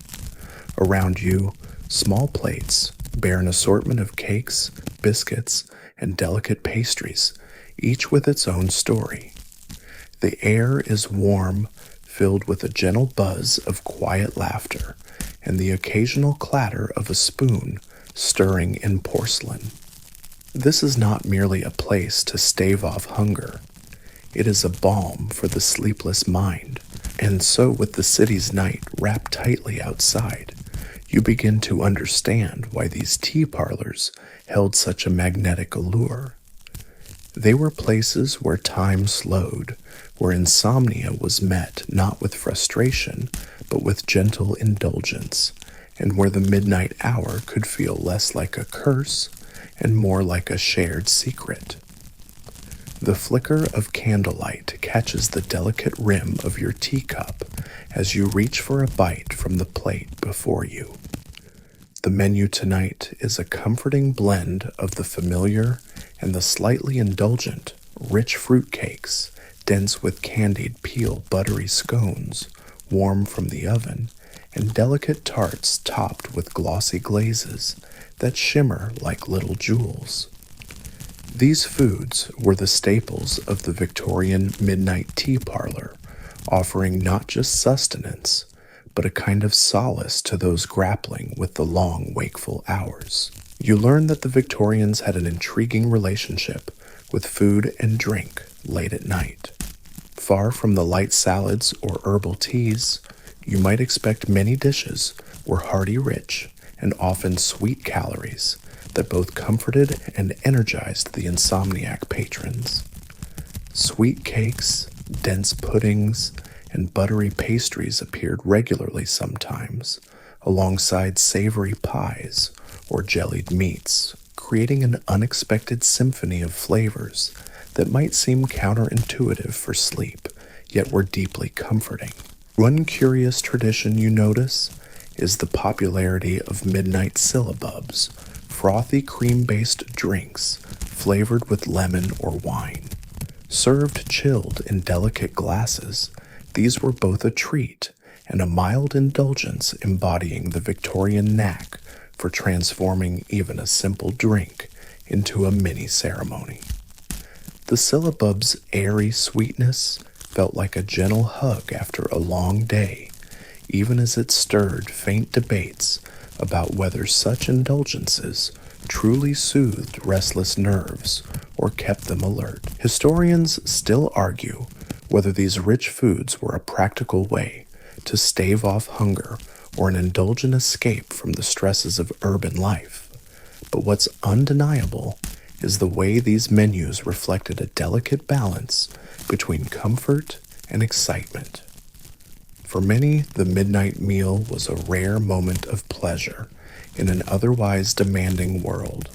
Around you, small plates bear an assortment of cakes, biscuits, and delicate pastries, each with its own story. The air is warm, filled with a gentle buzz of quiet laughter and the occasional clatter of a spoon stirring in porcelain. This is not merely a place to stave off hunger. It is a balm for the sleepless mind. And so with the city's night wrapped tightly outside, you begin to understand why these tea parlors held such a magnetic allure. They were places where time slowed, where insomnia was met not with frustration, but with gentle indulgence, and where the midnight hour could feel less like a curse and more like a shared secret. The flicker of candlelight catches the delicate rim of your teacup as you reach for a bite from the plate before you. The menu tonight is a comforting blend of the familiar and the slightly indulgent, rich fruitcakes, dense with candied peel buttery scones, warm from the oven, and delicate tarts topped with glossy glazes that shimmer like little jewels. These foods were the staples of the Victorian midnight tea parlor, offering not just sustenance, but a kind of solace to those grappling with the long, wakeful hours. You learn that the Victorians had an intriguing relationship with food and drink late at night. Far from the light salads or herbal teas, you might expect many dishes were hearty rich and often sweet calories that both comforted and energized the insomniac patrons. Sweet cakes, dense puddings, and buttery pastries appeared regularly sometimes, alongside savory pies or jellied meats, creating an unexpected symphony of flavors that might seem counterintuitive for sleep, yet were deeply comforting. One curious tradition you notice is the popularity of midnight syllabubs, frothy cream-based drinks flavored with lemon or wine. Served chilled in delicate glasses, these were both a treat and a mild indulgence embodying the Victorian knack for transforming even a simple drink into a mini-ceremony. The syllabub's airy sweetness felt like a gentle hug after a long day, even as it stirred faint debates about whether such indulgences truly soothed restless nerves or kept them alert. Historians still argue whether these rich foods were a practical way to stave off hunger or an indulgent escape from the stresses of urban life. But what's undeniable is the way these menus reflected a delicate balance between comfort and excitement. For many, the midnight meal was a rare moment of pleasure in an otherwise demanding world,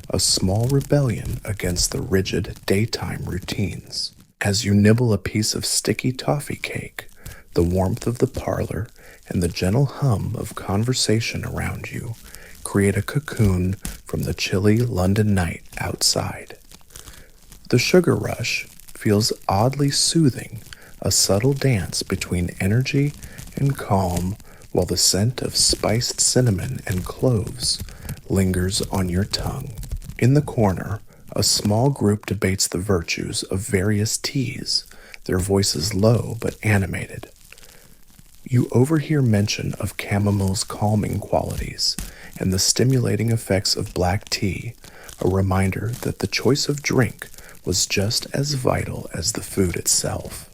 a small rebellion against the rigid daytime routines. As you nibble a piece of sticky toffee cake, the warmth of the parlor and the gentle hum of conversation around you create a cocoon from the chilly London night outside. The sugar rush feels oddly soothing, a subtle dance between energy and calm, while the scent of spiced cinnamon and cloves lingers on your tongue. In the corner, a small group debates the virtues of various teas, their voices low but animated. You overhear mention of chamomile's calming qualities and the stimulating effects of black tea, a reminder that the choice of drink was just as vital as the food itself.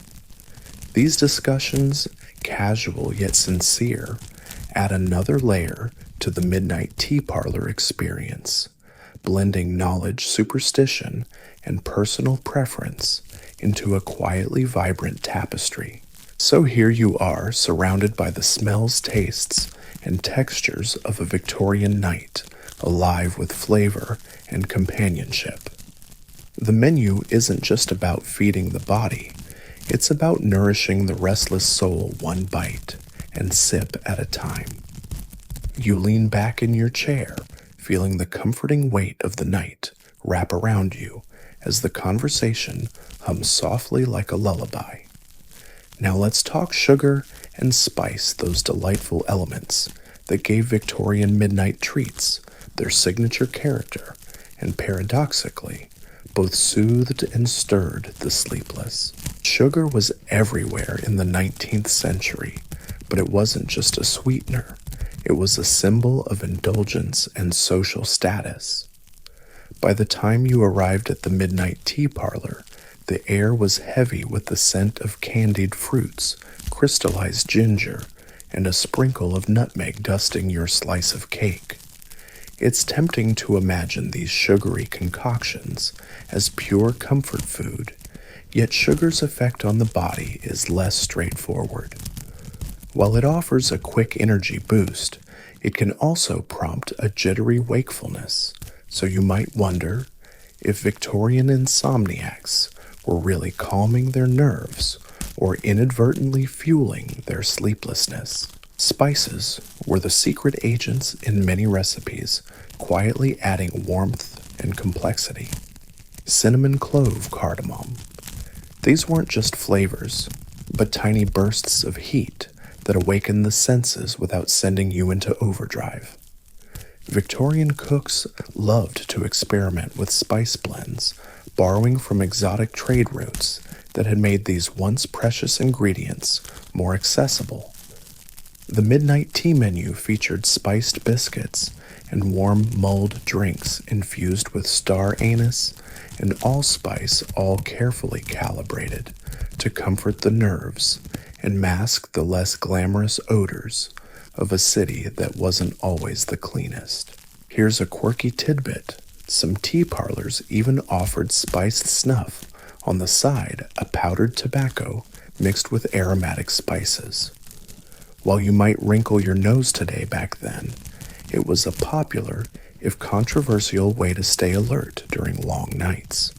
These discussions, casual yet sincere, add another layer to the midnight tea parlor experience, blending knowledge, superstition, and personal preference into a quietly vibrant tapestry. So here you are, surrounded by the smells, tastes, and textures of a Victorian night, alive with flavor and companionship. The menu isn't just about feeding the body, it's about nourishing the restless soul one bite and sip at a time. You lean back in your chair, feeling the comforting weight of the night wrap around you as the conversation hums softly like a lullaby. Now let's talk sugar and spice, those delightful elements that gave Victorian midnight treats their signature character and, paradoxically, both soothed and stirred the sleepless. Sugar was everywhere in the 19th century, but it wasn't just a sweetener. It was a symbol of indulgence and social status. By the time you arrived at the midnight tea parlor, the air was heavy with the scent of candied fruits, crystallized ginger, and a sprinkle of nutmeg dusting your slice of cake. It's tempting to imagine these sugary concoctions as pure comfort food, yet sugar's effect on the body is less straightforward. While it offers a quick energy boost, it can also prompt a jittery wakefulness, so you might wonder if Victorian insomniacs were really calming their nerves or inadvertently fueling their sleeplessness. Spices were the secret agents in many recipes, quietly adding warmth and complexity. Cinnamon, clove, cardamom. These weren't just flavors, but tiny bursts of heat that awakened the senses without sending you into overdrive. Victorian cooks loved to experiment with spice blends, borrowing from exotic trade routes that had made these once precious ingredients more accessible. The midnight tea menu featured spiced biscuits and warm mulled drinks infused with star anise and allspice, all carefully calibrated to comfort the nerves and mask the less glamorous odors of a city that wasn't always the cleanest. Here's a quirky tidbit. Some tea parlors even offered spiced snuff on the side, a powdered tobacco mixed with aromatic spices. While you might wrinkle your nose today, back then, it was a popular, if controversial, way to stay alert during long nights.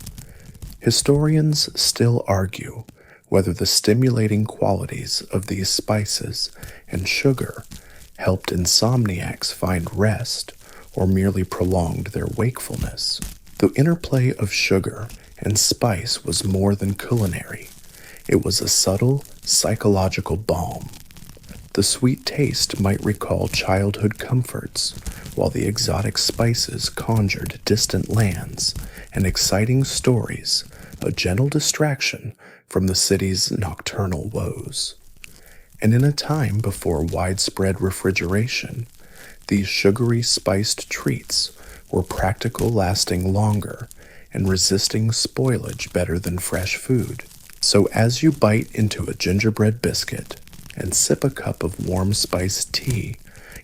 Historians still argue whether the stimulating qualities of these spices and sugar helped insomniacs find rest or merely prolonged their wakefulness. The interplay of sugar and spice was more than culinary. It was a subtle, psychological balm. The sweet taste might recall childhood comforts, while the exotic spices conjured distant lands and exciting stories, a gentle distraction from the city's nocturnal woes. And in a time before widespread refrigeration, these sugary spiced treats were practical, lasting longer and resisting spoilage better than fresh food. So as you bite into a gingerbread biscuit and sip a cup of warm spiced tea,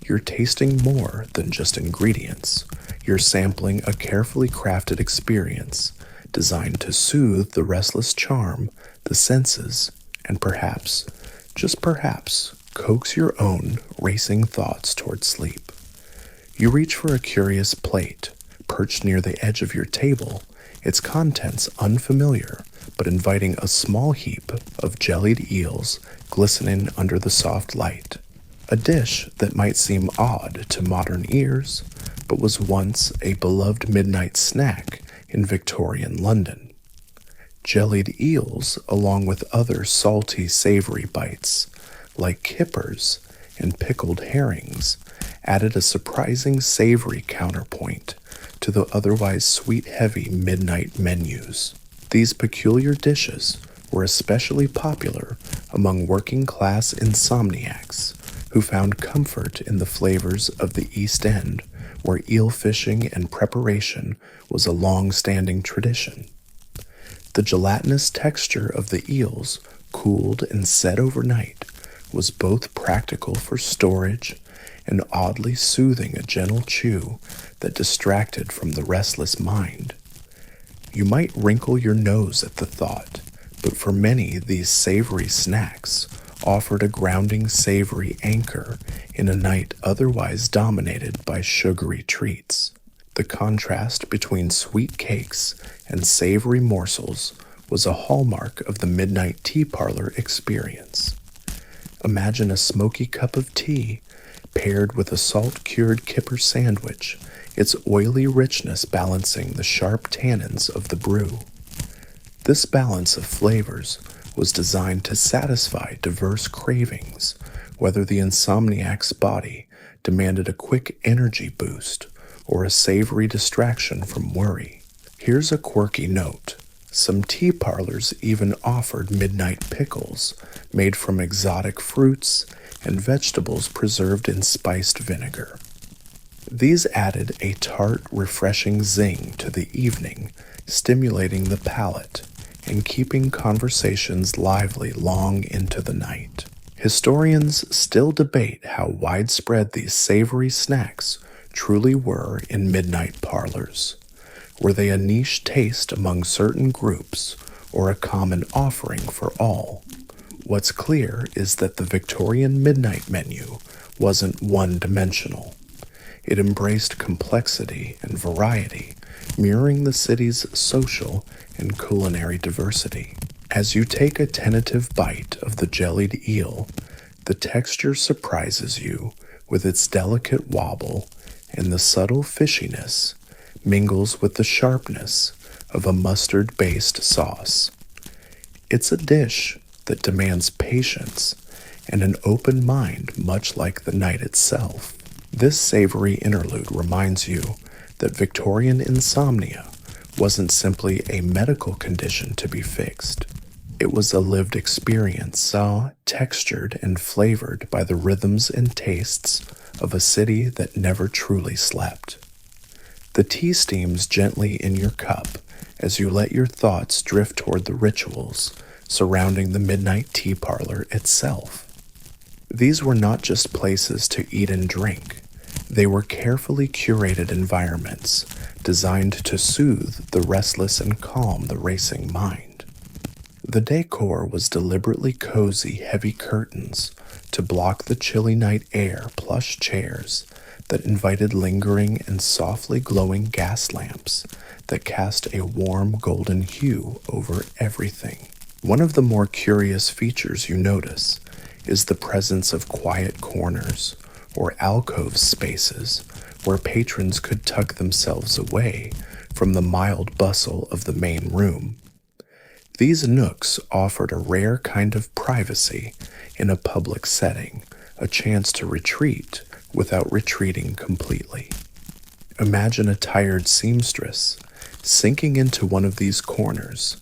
you're tasting more than just ingredients. You're sampling a carefully crafted experience designed to soothe the restless charm, the senses, and perhaps, just perhaps, coax your own racing thoughts toward sleep. You reach for a curious plate, perched near the edge of your table, its contents unfamiliar, but inviting a small heap of jellied eels glistening under the soft light. A dish that might seem odd to modern ears, but was once a beloved midnight snack in Victorian London. Jellied eels, along with other salty, savory bites, like kippers and pickled herrings, added a surprising savory counterpoint to the otherwise sweet, heavy midnight menus. These peculiar dishes were especially popular among working-class insomniacs who found comfort in the flavors of the East End, where eel fishing and preparation was a long-standing tradition. The gelatinous texture of the eels, cooled and set overnight, was both practical for storage and oddly soothing, a gentle chew that distracted from the restless mind. You might wrinkle your nose at the thought, but for many, these savory snacks offered a grounding, savory anchor in a night otherwise dominated by sugary treats. The contrast between sweet cakes and savory morsels was a hallmark of the midnight tea parlor experience. Imagine a smoky cup of tea paired with a salt-cured kipper sandwich, its oily richness balancing the sharp tannins of the brew. This balance of flavors was designed to satisfy diverse cravings, whether the insomniac's body demanded a quick energy boost or a savory distraction from worry. Here's a quirky note. Some tea parlors even offered midnight pickles made from exotic fruits and vegetables preserved in spiced vinegar. These added a tart, refreshing zing to the evening, stimulating the palate and keeping conversations lively long into the night. Historians still debate how widespread these savory snacks truly were in midnight parlors. Were they a niche taste among certain groups or a common offering for all? What's clear is that the Victorian midnight menu wasn't one-dimensional. It embraced complexity and variety, mirroring the city's social and culinary diversity. As you take a tentative bite of the jellied eel, the texture surprises you with its delicate wobble, and the subtle fishiness mingles with the sharpness of a mustard-based sauce. It's a dish that demands patience and an open mind, much like the night itself. This savory interlude reminds you that Victorian insomnia wasn't simply a medical condition to be fixed. It was a lived experience, textured and flavored by the rhythms and tastes of a city that never truly slept. The tea steams gently in your cup as you let your thoughts drift toward the rituals surrounding the midnight tea parlor itself. These were not just places to eat and drink. They were carefully curated environments designed to soothe the restless and calm the racing mind. The decor was deliberately cozy, heavy curtains to block the chilly night air, plush chairs that invited lingering and softly glowing gas lamps that cast a warm golden hue over everything. One of the more curious features you notice is the presence of quiet corners or alcove spaces where patrons could tuck themselves away from the mild bustle of the main room. These nooks offered a rare kind of privacy in a public setting, a chance to retreat without retreating completely. Imagine a tired seamstress sinking into one of these corners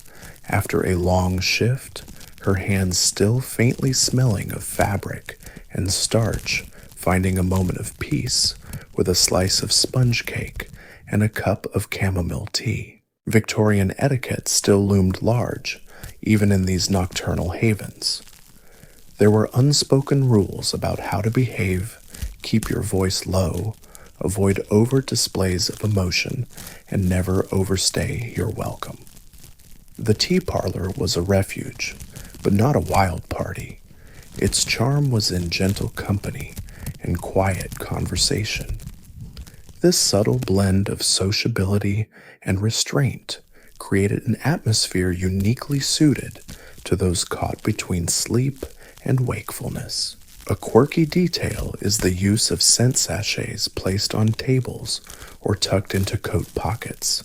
after a long shift, her hands still faintly smelling of fabric and starch, finding a moment of peace with a slice of sponge cake and a cup of chamomile tea. Victorian etiquette still loomed large, even in these nocturnal havens. There were unspoken rules about how to behave, keep your voice low, avoid overt displays of emotion, and never overstay your welcome. The tea parlor was a refuge, but not a wild party. Its charm was in gentle company and quiet conversation. This subtle blend of sociability and restraint created an atmosphere uniquely suited to those caught between sleep and wakefulness. A quirky detail is the use of scent sachets placed on tables or tucked into coat pockets.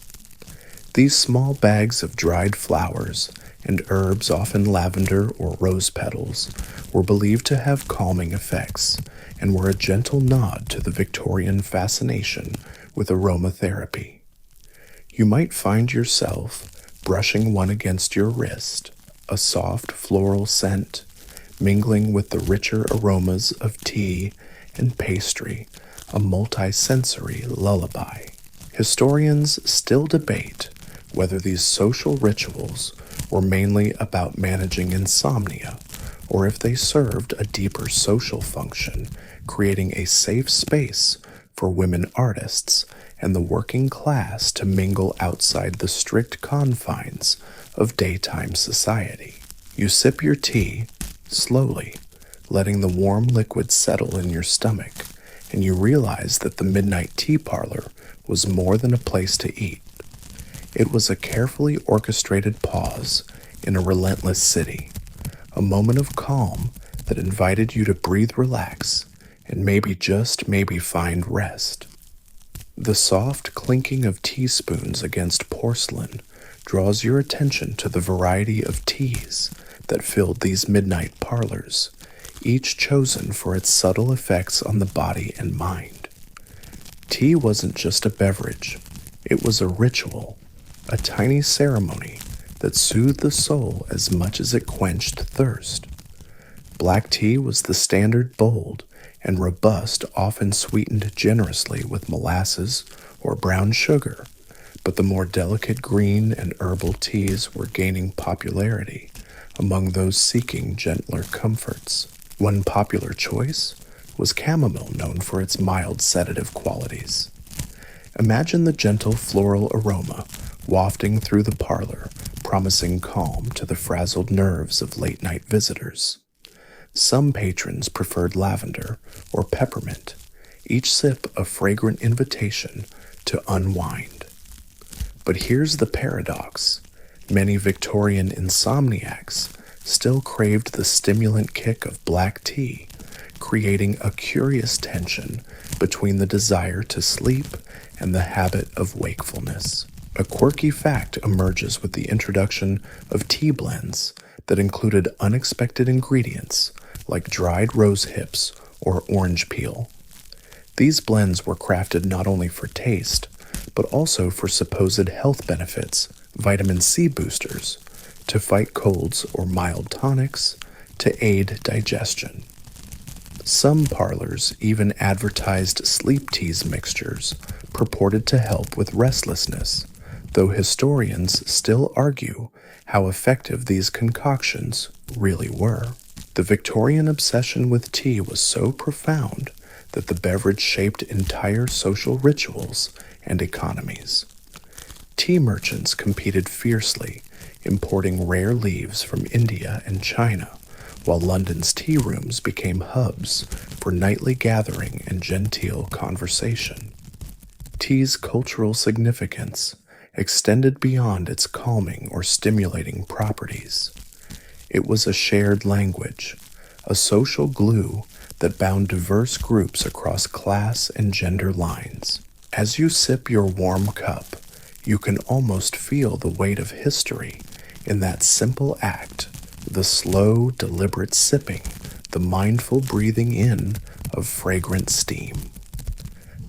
These small bags of dried flowers and herbs, often lavender or rose petals, were believed to have calming effects and were a gentle nod to the Victorian fascination with aromatherapy. You might find yourself brushing one against your wrist, a soft floral scent mingling with the richer aromas of tea and pastry, a multi-sensory lullaby. Historians still debate whether these social rituals were mainly about managing insomnia or if they served a deeper social function, creating a safe space for women artists and the working class to mingle outside the strict confines of daytime society. You sip your tea slowly, letting the warm liquid settle in your stomach, and you realize that the midnight tea parlor was more than a place to eat. It was a carefully orchestrated pause in a relentless city, a moment of calm that invited you to breathe, relax, and maybe find rest. The soft clinking of teaspoons against porcelain draws your attention to the variety of teas that filled these midnight parlors, each chosen for its subtle effects on the body and mind. Tea wasn't just a beverage, it was a ritual, a tiny ceremony that soothed the soul as much as it quenched thirst. Black tea was the standard bold and robust, often sweetened generously with molasses or brown sugar, but the more delicate green and herbal teas were gaining popularity among those seeking gentler comforts. One popular choice was chamomile, known for its mild sedative qualities. Imagine the gentle floral aroma wafting through the parlor, promising calm to the frazzled nerves of late-night visitors. Some patrons preferred lavender or peppermint, each sip a fragrant invitation to unwind. But here's the paradox. Many Victorian insomniacs still craved the stimulant kick of black tea, creating a curious tension between the desire to sleep and the habit of wakefulness. A quirky fact emerges with the introduction of tea blends that included unexpected ingredients like dried rose hips or orange peel. These blends were crafted not only for taste, but also for supposed health benefits, vitamin C boosters, to fight colds, or mild tonics to aid digestion. Some parlors even advertised sleep teas mixtures purported to help with restlessness, though historians still argue how effective these concoctions really were. The Victorian obsession with tea was so profound that the beverage shaped entire social rituals and economies. Tea merchants competed fiercely, importing rare leaves from India and China, while London's tea rooms became hubs for nightly gathering and genteel conversation. Tea's cultural significance extended beyond its calming or stimulating properties. It was a shared language, a social glue that bound diverse groups across class and gender lines. As you sip your warm cup, you can almost feel the weight of history in that simple act, the slow, deliberate sipping, the mindful breathing in of fragrant steam.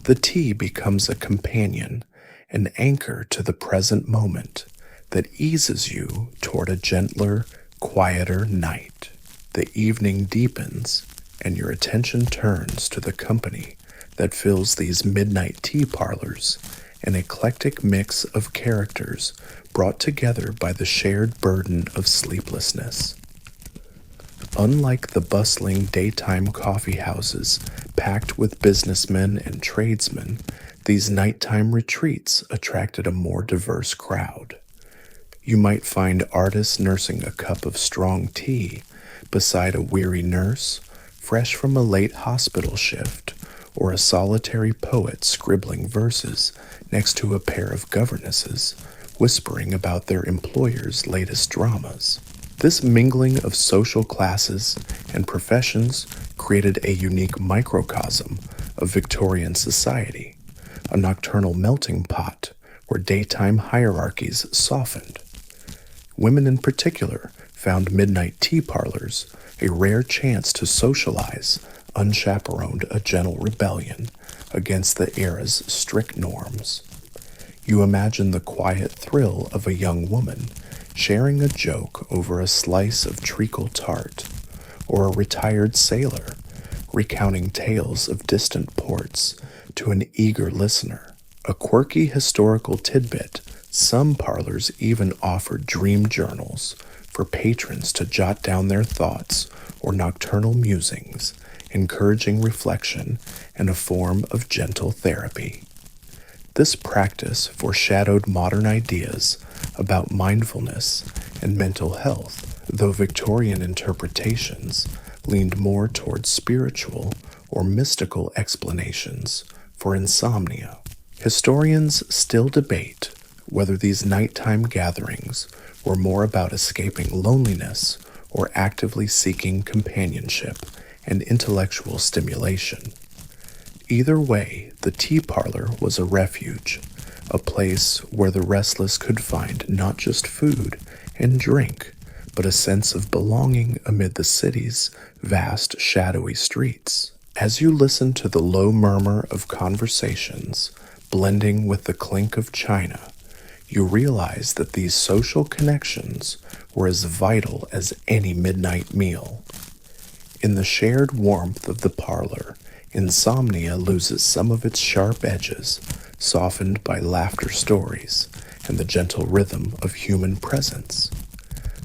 The tea becomes a companion, an anchor to the present moment that eases you toward a gentler, quieter night. The evening deepens, and your attention turns to the company that fills these midnight tea parlors, an eclectic mix of characters brought together by the shared burden of sleeplessness. Unlike the bustling daytime coffee houses packed with businessmen and tradesmen, these nighttime retreats attracted a more diverse crowd. You might find artists nursing a cup of strong tea beside a weary nurse, fresh from a late hospital shift, or a solitary poet scribbling verses next to a pair of governesses, whispering about their employer's latest dramas. This mingling of social classes and professions created a unique microcosm of Victorian society, a nocturnal melting pot where daytime hierarchies softened. Women in particular found midnight tea parlors a rare chance to socialize, unchaperoned, a gentle rebellion against the era's strict norms. You imagine the quiet thrill of a young woman sharing a joke over a slice of treacle tart, or a retired sailor recounting tales of distant ports to an eager listener. A quirky historical tidbit, some parlors even offered dream journals for patrons to jot down their thoughts or nocturnal musings, encouraging reflection and a form of gentle therapy. This practice foreshadowed modern ideas about mindfulness and mental health, though Victorian interpretations leaned more towards spiritual or mystical explanations for insomnia. Historians still debate whether these nighttime gatherings were more about escaping loneliness or actively seeking companionship and intellectual stimulation. Either way, the tea parlor was a refuge, a place where the restless could find not just food and drink, but a sense of belonging amid the city's vast, shadowy streets. As you listen to the low murmur of conversations blending with the clink of china, you realize that these social connections were as vital as any midnight meal. In the shared warmth of the parlor insomnia loses some of its sharp edges, softened by laughter stories and the gentle rhythm of human presence.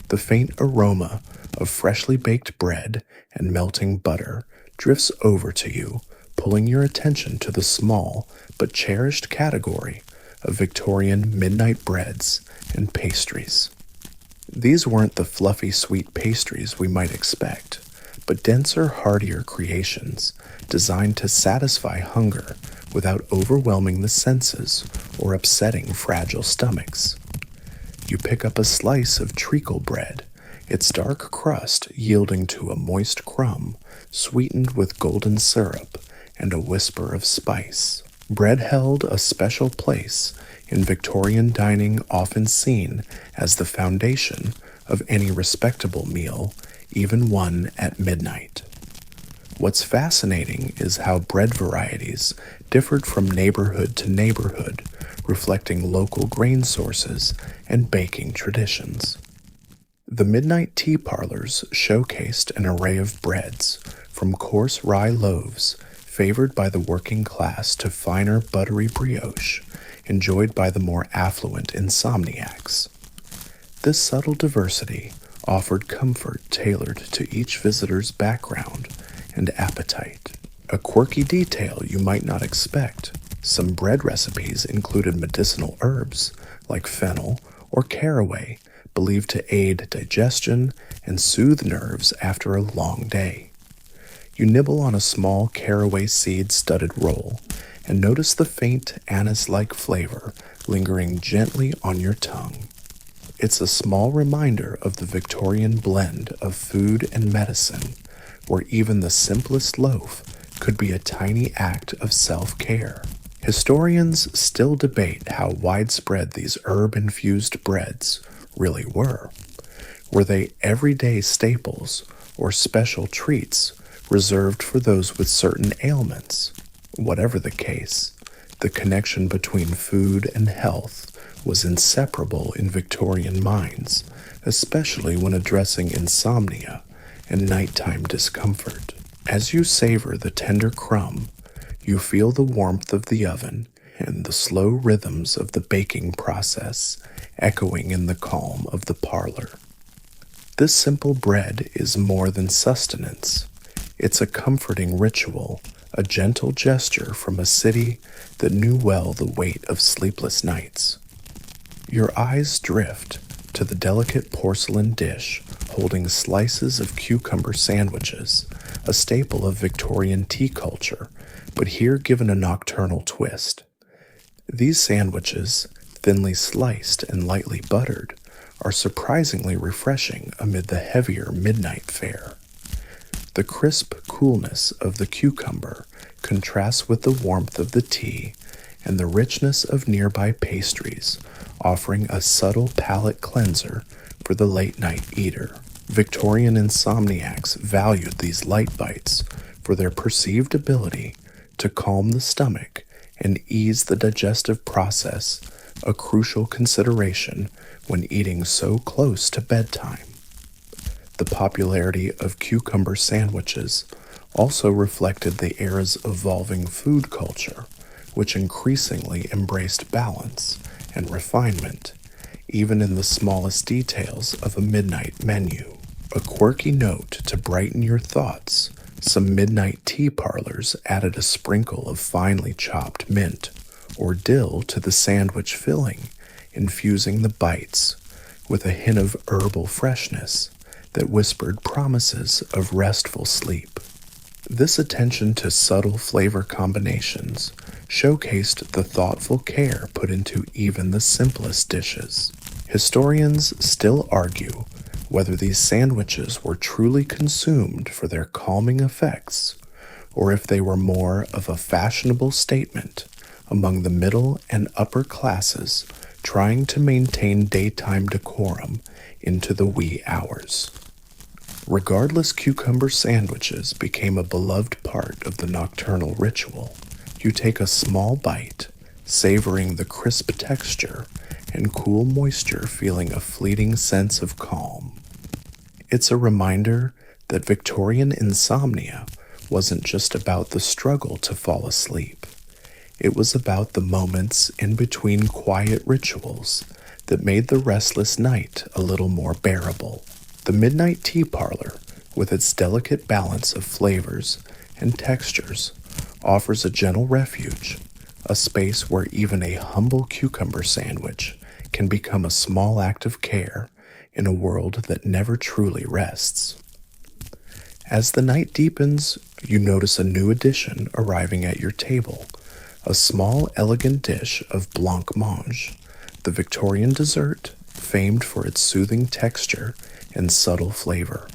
The faint aroma of freshly baked bread and melting butter drifts over to you, pulling your attention to the small but cherished category of Victorian midnight breads and pastries. These weren't the fluffy sweet pastries we might expect, but denser, heartier creations designed to satisfy hunger without overwhelming the senses or upsetting fragile stomachs. You pick up a slice of treacle bread, its dark crust yielding to a moist crumb sweetened with golden syrup and a whisper of spice. Bread held a special place in Victorian dining, often seen as the foundation of any respectable meal, even one at midnight. What's fascinating is how bread varieties differed from neighborhood to neighborhood, reflecting local grain sources and baking traditions. The midnight tea parlors showcased an array of breads, from coarse rye loaves favored by the working class to finer buttery brioche enjoyed by the more affluent insomniacs. This subtle diversity offered comfort tailored to each visitor's background and appetite. A quirky detail you might not expect: some bread recipes included medicinal herbs like fennel or caraway, believed to aid digestion and soothe nerves after a long day. You nibble on a small caraway seed-studded roll and notice the faint anise-like flavor lingering gently on your tongue. It's a small reminder of the Victorian blend of food and medicine, where even the simplest loaf could be a tiny act of self-care. Historians still debate how widespread these herb-infused breads really were. Were they everyday staples or special treats reserved for those with certain ailments? Whatever the case, the connection between food and health was inseparable in Victorian minds, especially when addressing insomnia and nighttime discomfort. As you savor the tender crumb, you feel the warmth of the oven and the slow rhythms of the baking process echoing in the calm of the parlor. This simple bread is more than sustenance. It's a comforting ritual, a gentle gesture from a city that knew well the weight of sleepless nights. Your eyes drift to the delicate porcelain dish holding slices of cucumber sandwiches, a staple of Victorian tea culture, but here given a nocturnal twist. These sandwiches, thinly sliced and lightly buttered, are surprisingly refreshing amid the heavier midnight fare. The crisp coolness of the cucumber contrasts with the warmth of the tea and the richness of nearby pastries, offering a subtle palate cleanser for the late-night eater. Victorian insomniacs valued these light bites for their perceived ability to calm the stomach and ease the digestive process, a crucial consideration when eating so close to bedtime. The popularity of cucumber sandwiches also reflected the era's evolving food culture, which increasingly embraced balance and refinement, even in the smallest details of a midnight menu. A quirky note to brighten your thoughts: some midnight tea parlors added a sprinkle of finely chopped mint or dill to the sandwich filling, infusing the bites with a hint of herbal freshness that whispered promises of restful sleep. This attention to subtle flavor combinations showcased the thoughtful care put into even the simplest dishes. Historians still argue whether these sandwiches were truly consumed for their calming effects, or if they were more of a fashionable statement among the middle and upper classes trying to maintain daytime decorum into the wee hours. Regardless, cucumber sandwiches became a beloved part of the nocturnal ritual. You take a small bite, savoring the crisp texture and cool moisture, feeling a fleeting sense of calm. It's a reminder that Victorian insomnia wasn't just about the struggle to fall asleep. It was about the moments in between quiet rituals that made the restless night a little more bearable. The midnight tea parlor, with its delicate balance of flavors and textures, offers a gentle refuge, a space where even a humble cucumber sandwich can become a small act of care in a world that never truly rests. As the night deepens, you notice a new addition arriving at your table, a small, elegant dish of blancmange, the Victorian dessert famed for its soothing texture and subtle flavor.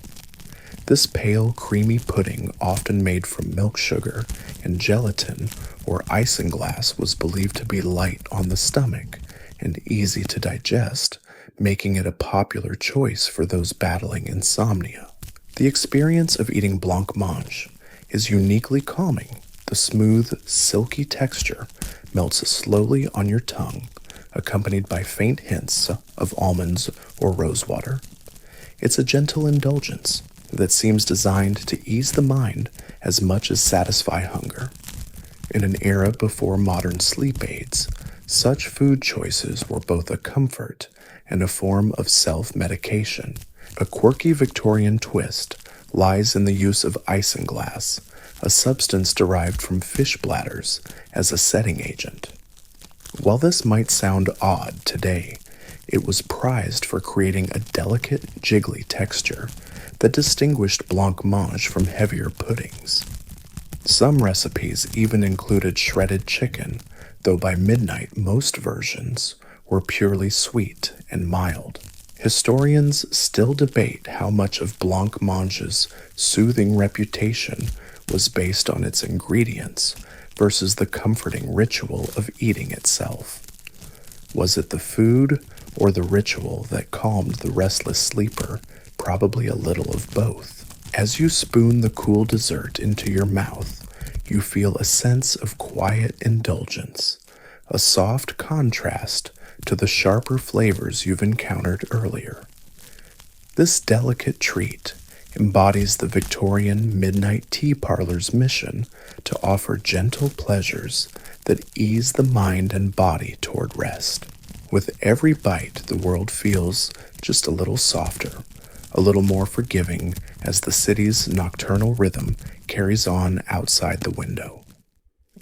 This pale, creamy pudding, often made from milk sugar and gelatin or isinglass, was believed to be light on the stomach and easy to digest, making it a popular choice for those battling insomnia. The experience of eating blancmange is uniquely calming. The smooth, silky texture melts slowly on your tongue, accompanied by faint hints of almonds or rosewater. It's a gentle indulgence that seems designed to ease the mind as much as satisfy hunger. In an era before modern sleep aids, such food choices were both a comfort and a form of self-medication. A quirky Victorian twist lies in the use of isinglass, a substance derived from fish bladders, as a setting agent. While this might sound odd today, it was prized for creating a delicate, jiggly texture that distinguished blancmange from heavier puddings. Some recipes even included shredded chicken, though by midnight most versions were purely sweet and mild. Historians still debate how much of blancmange's soothing reputation was based on its ingredients versus the comforting ritual of eating itself. Was it the food or the ritual that calmed the restless sleeper? Probably a little of both. As you spoon the cool dessert into your mouth, you feel a sense of quiet indulgence, a soft contrast to the sharper flavors you've encountered earlier. This delicate treat embodies the Victorian midnight tea parlor's mission to offer gentle pleasures that ease the mind and body toward rest. With every bite, the world feels just a little softer, a little more forgiving as the city's nocturnal rhythm carries on outside the window.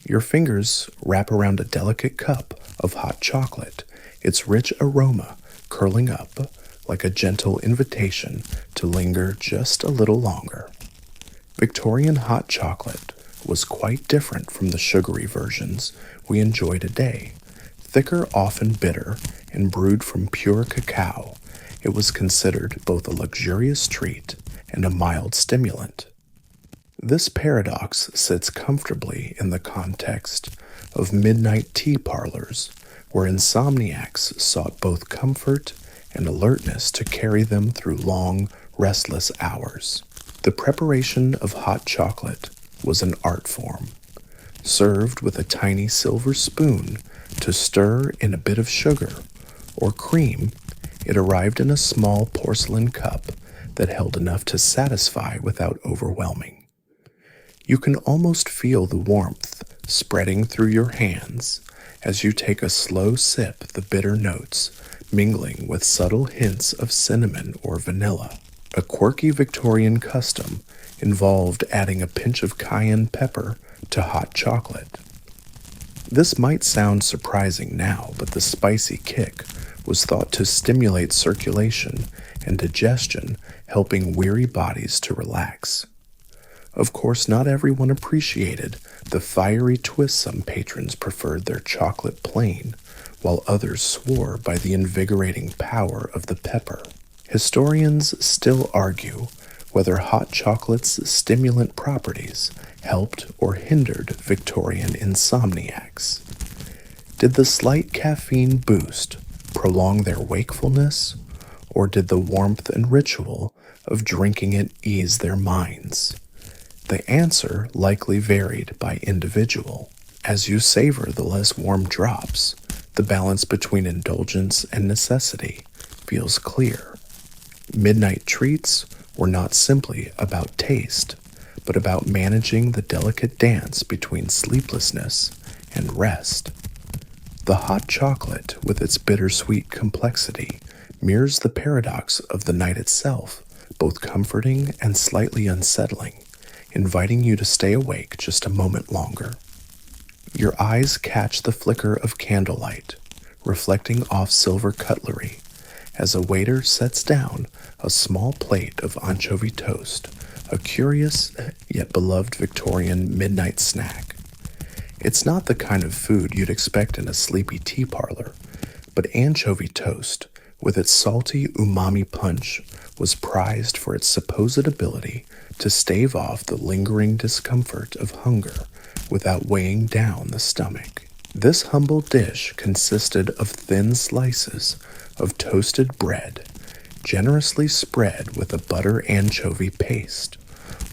Your fingers wrap around a delicate cup of hot chocolate, its rich aroma curling up like a gentle invitation to linger just a little longer. Victorian hot chocolate was quite different from the sugary versions we enjoy today. Thicker, often bitter, and brewed from pure cacao, it was considered both a luxurious treat and a mild stimulant. This paradox sits comfortably in the context of midnight tea parlors, where insomniacs sought both comfort and alertness to carry them through long, restless hours. The preparation of hot chocolate was an art form. Served with a tiny silver spoon to stir in a bit of sugar or cream, it arrived in a small porcelain cup that held enough to satisfy without overwhelming. You can almost feel the warmth spreading through your hands as you take a slow sip, the bitter notes mingling with subtle hints of cinnamon or vanilla. A quirky Victorian custom involved adding a pinch of cayenne pepper to hot chocolate. This might sound surprising now, but the spicy kick was thought to stimulate circulation and digestion, helping weary bodies to relax. Of course, not everyone appreciated the fiery twist. Some patrons preferred their chocolate plain, while others swore by the invigorating power of the pepper. Historians still argue whether hot chocolate's stimulant properties helped or hindered Victorian insomniacs. Did the slight caffeine boost prolong their wakefulness, or did the warmth and ritual of drinking it ease their minds? The answer likely varied by individual. As you savor the less warm drops, the balance between indulgence and necessity feels clear. Midnight treats were not simply about taste, but about managing the delicate dance between sleeplessness and rest. The hot chocolate, with its bittersweet complexity, mirrors the paradox of the night itself, both comforting and slightly unsettling, inviting you to stay awake just a moment longer. Your eyes catch the flicker of candlelight, reflecting off silver cutlery, as a waiter sets down a small plate of anchovy toast, a curious yet beloved Victorian midnight snack. It's not the kind of food you'd expect in a sleepy tea parlor, but anchovy toast, with its salty umami punch, was prized for its supposed ability to stave off the lingering discomfort of hunger without weighing down the stomach. This humble dish consisted of thin slices of toasted bread, generously spread with a butter anchovy paste,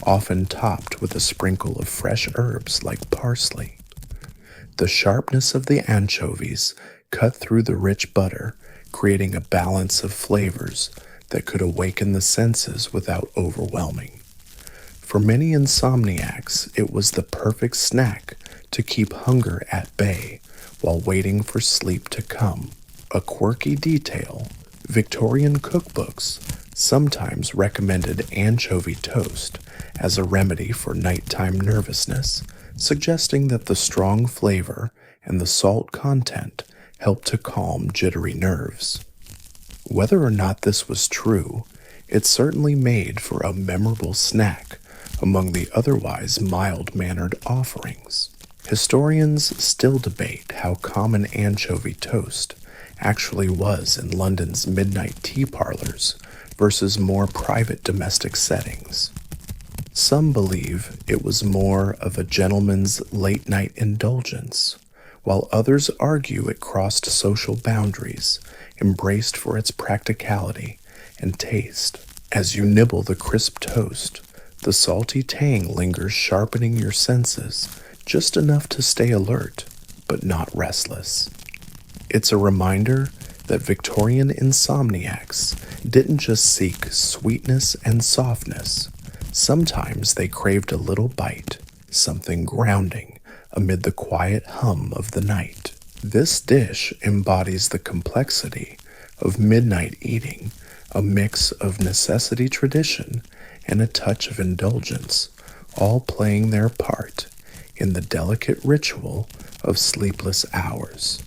often topped with a sprinkle of fresh herbs like parsley. The sharpness of the anchovies cut through the rich butter, creating a balance of flavors that could awaken the senses without overwhelming. For many insomniacs, it was the perfect snack to keep hunger at bay while waiting for sleep to come. A quirky detail, Victorian cookbooks sometimes recommended anchovy toast as a remedy for nighttime nervousness, suggesting that the strong flavor and the salt content helped to calm jittery nerves. Whether or not this was true, it certainly made for a memorable snack among the otherwise mild-mannered offerings. Historians still debate how common anchovy toast actually was in London's midnight tea parlors versus more private domestic settings. Some believe it was more of a gentleman's late-night indulgence, while others argue it crossed social boundaries, embraced for its practicality and taste. As you nibble the crisp toast, the salty tang lingers, sharpening your senses just enough to stay alert, but not restless. It's a reminder that Victorian insomniacs didn't just seek sweetness and softness. Sometimes they craved a little bite, something grounding amid the quiet hum of the night. This dish embodies the complexity of midnight eating, a mix of necessity, tradition, and a touch of indulgence, all playing their part in the delicate ritual of sleepless hours.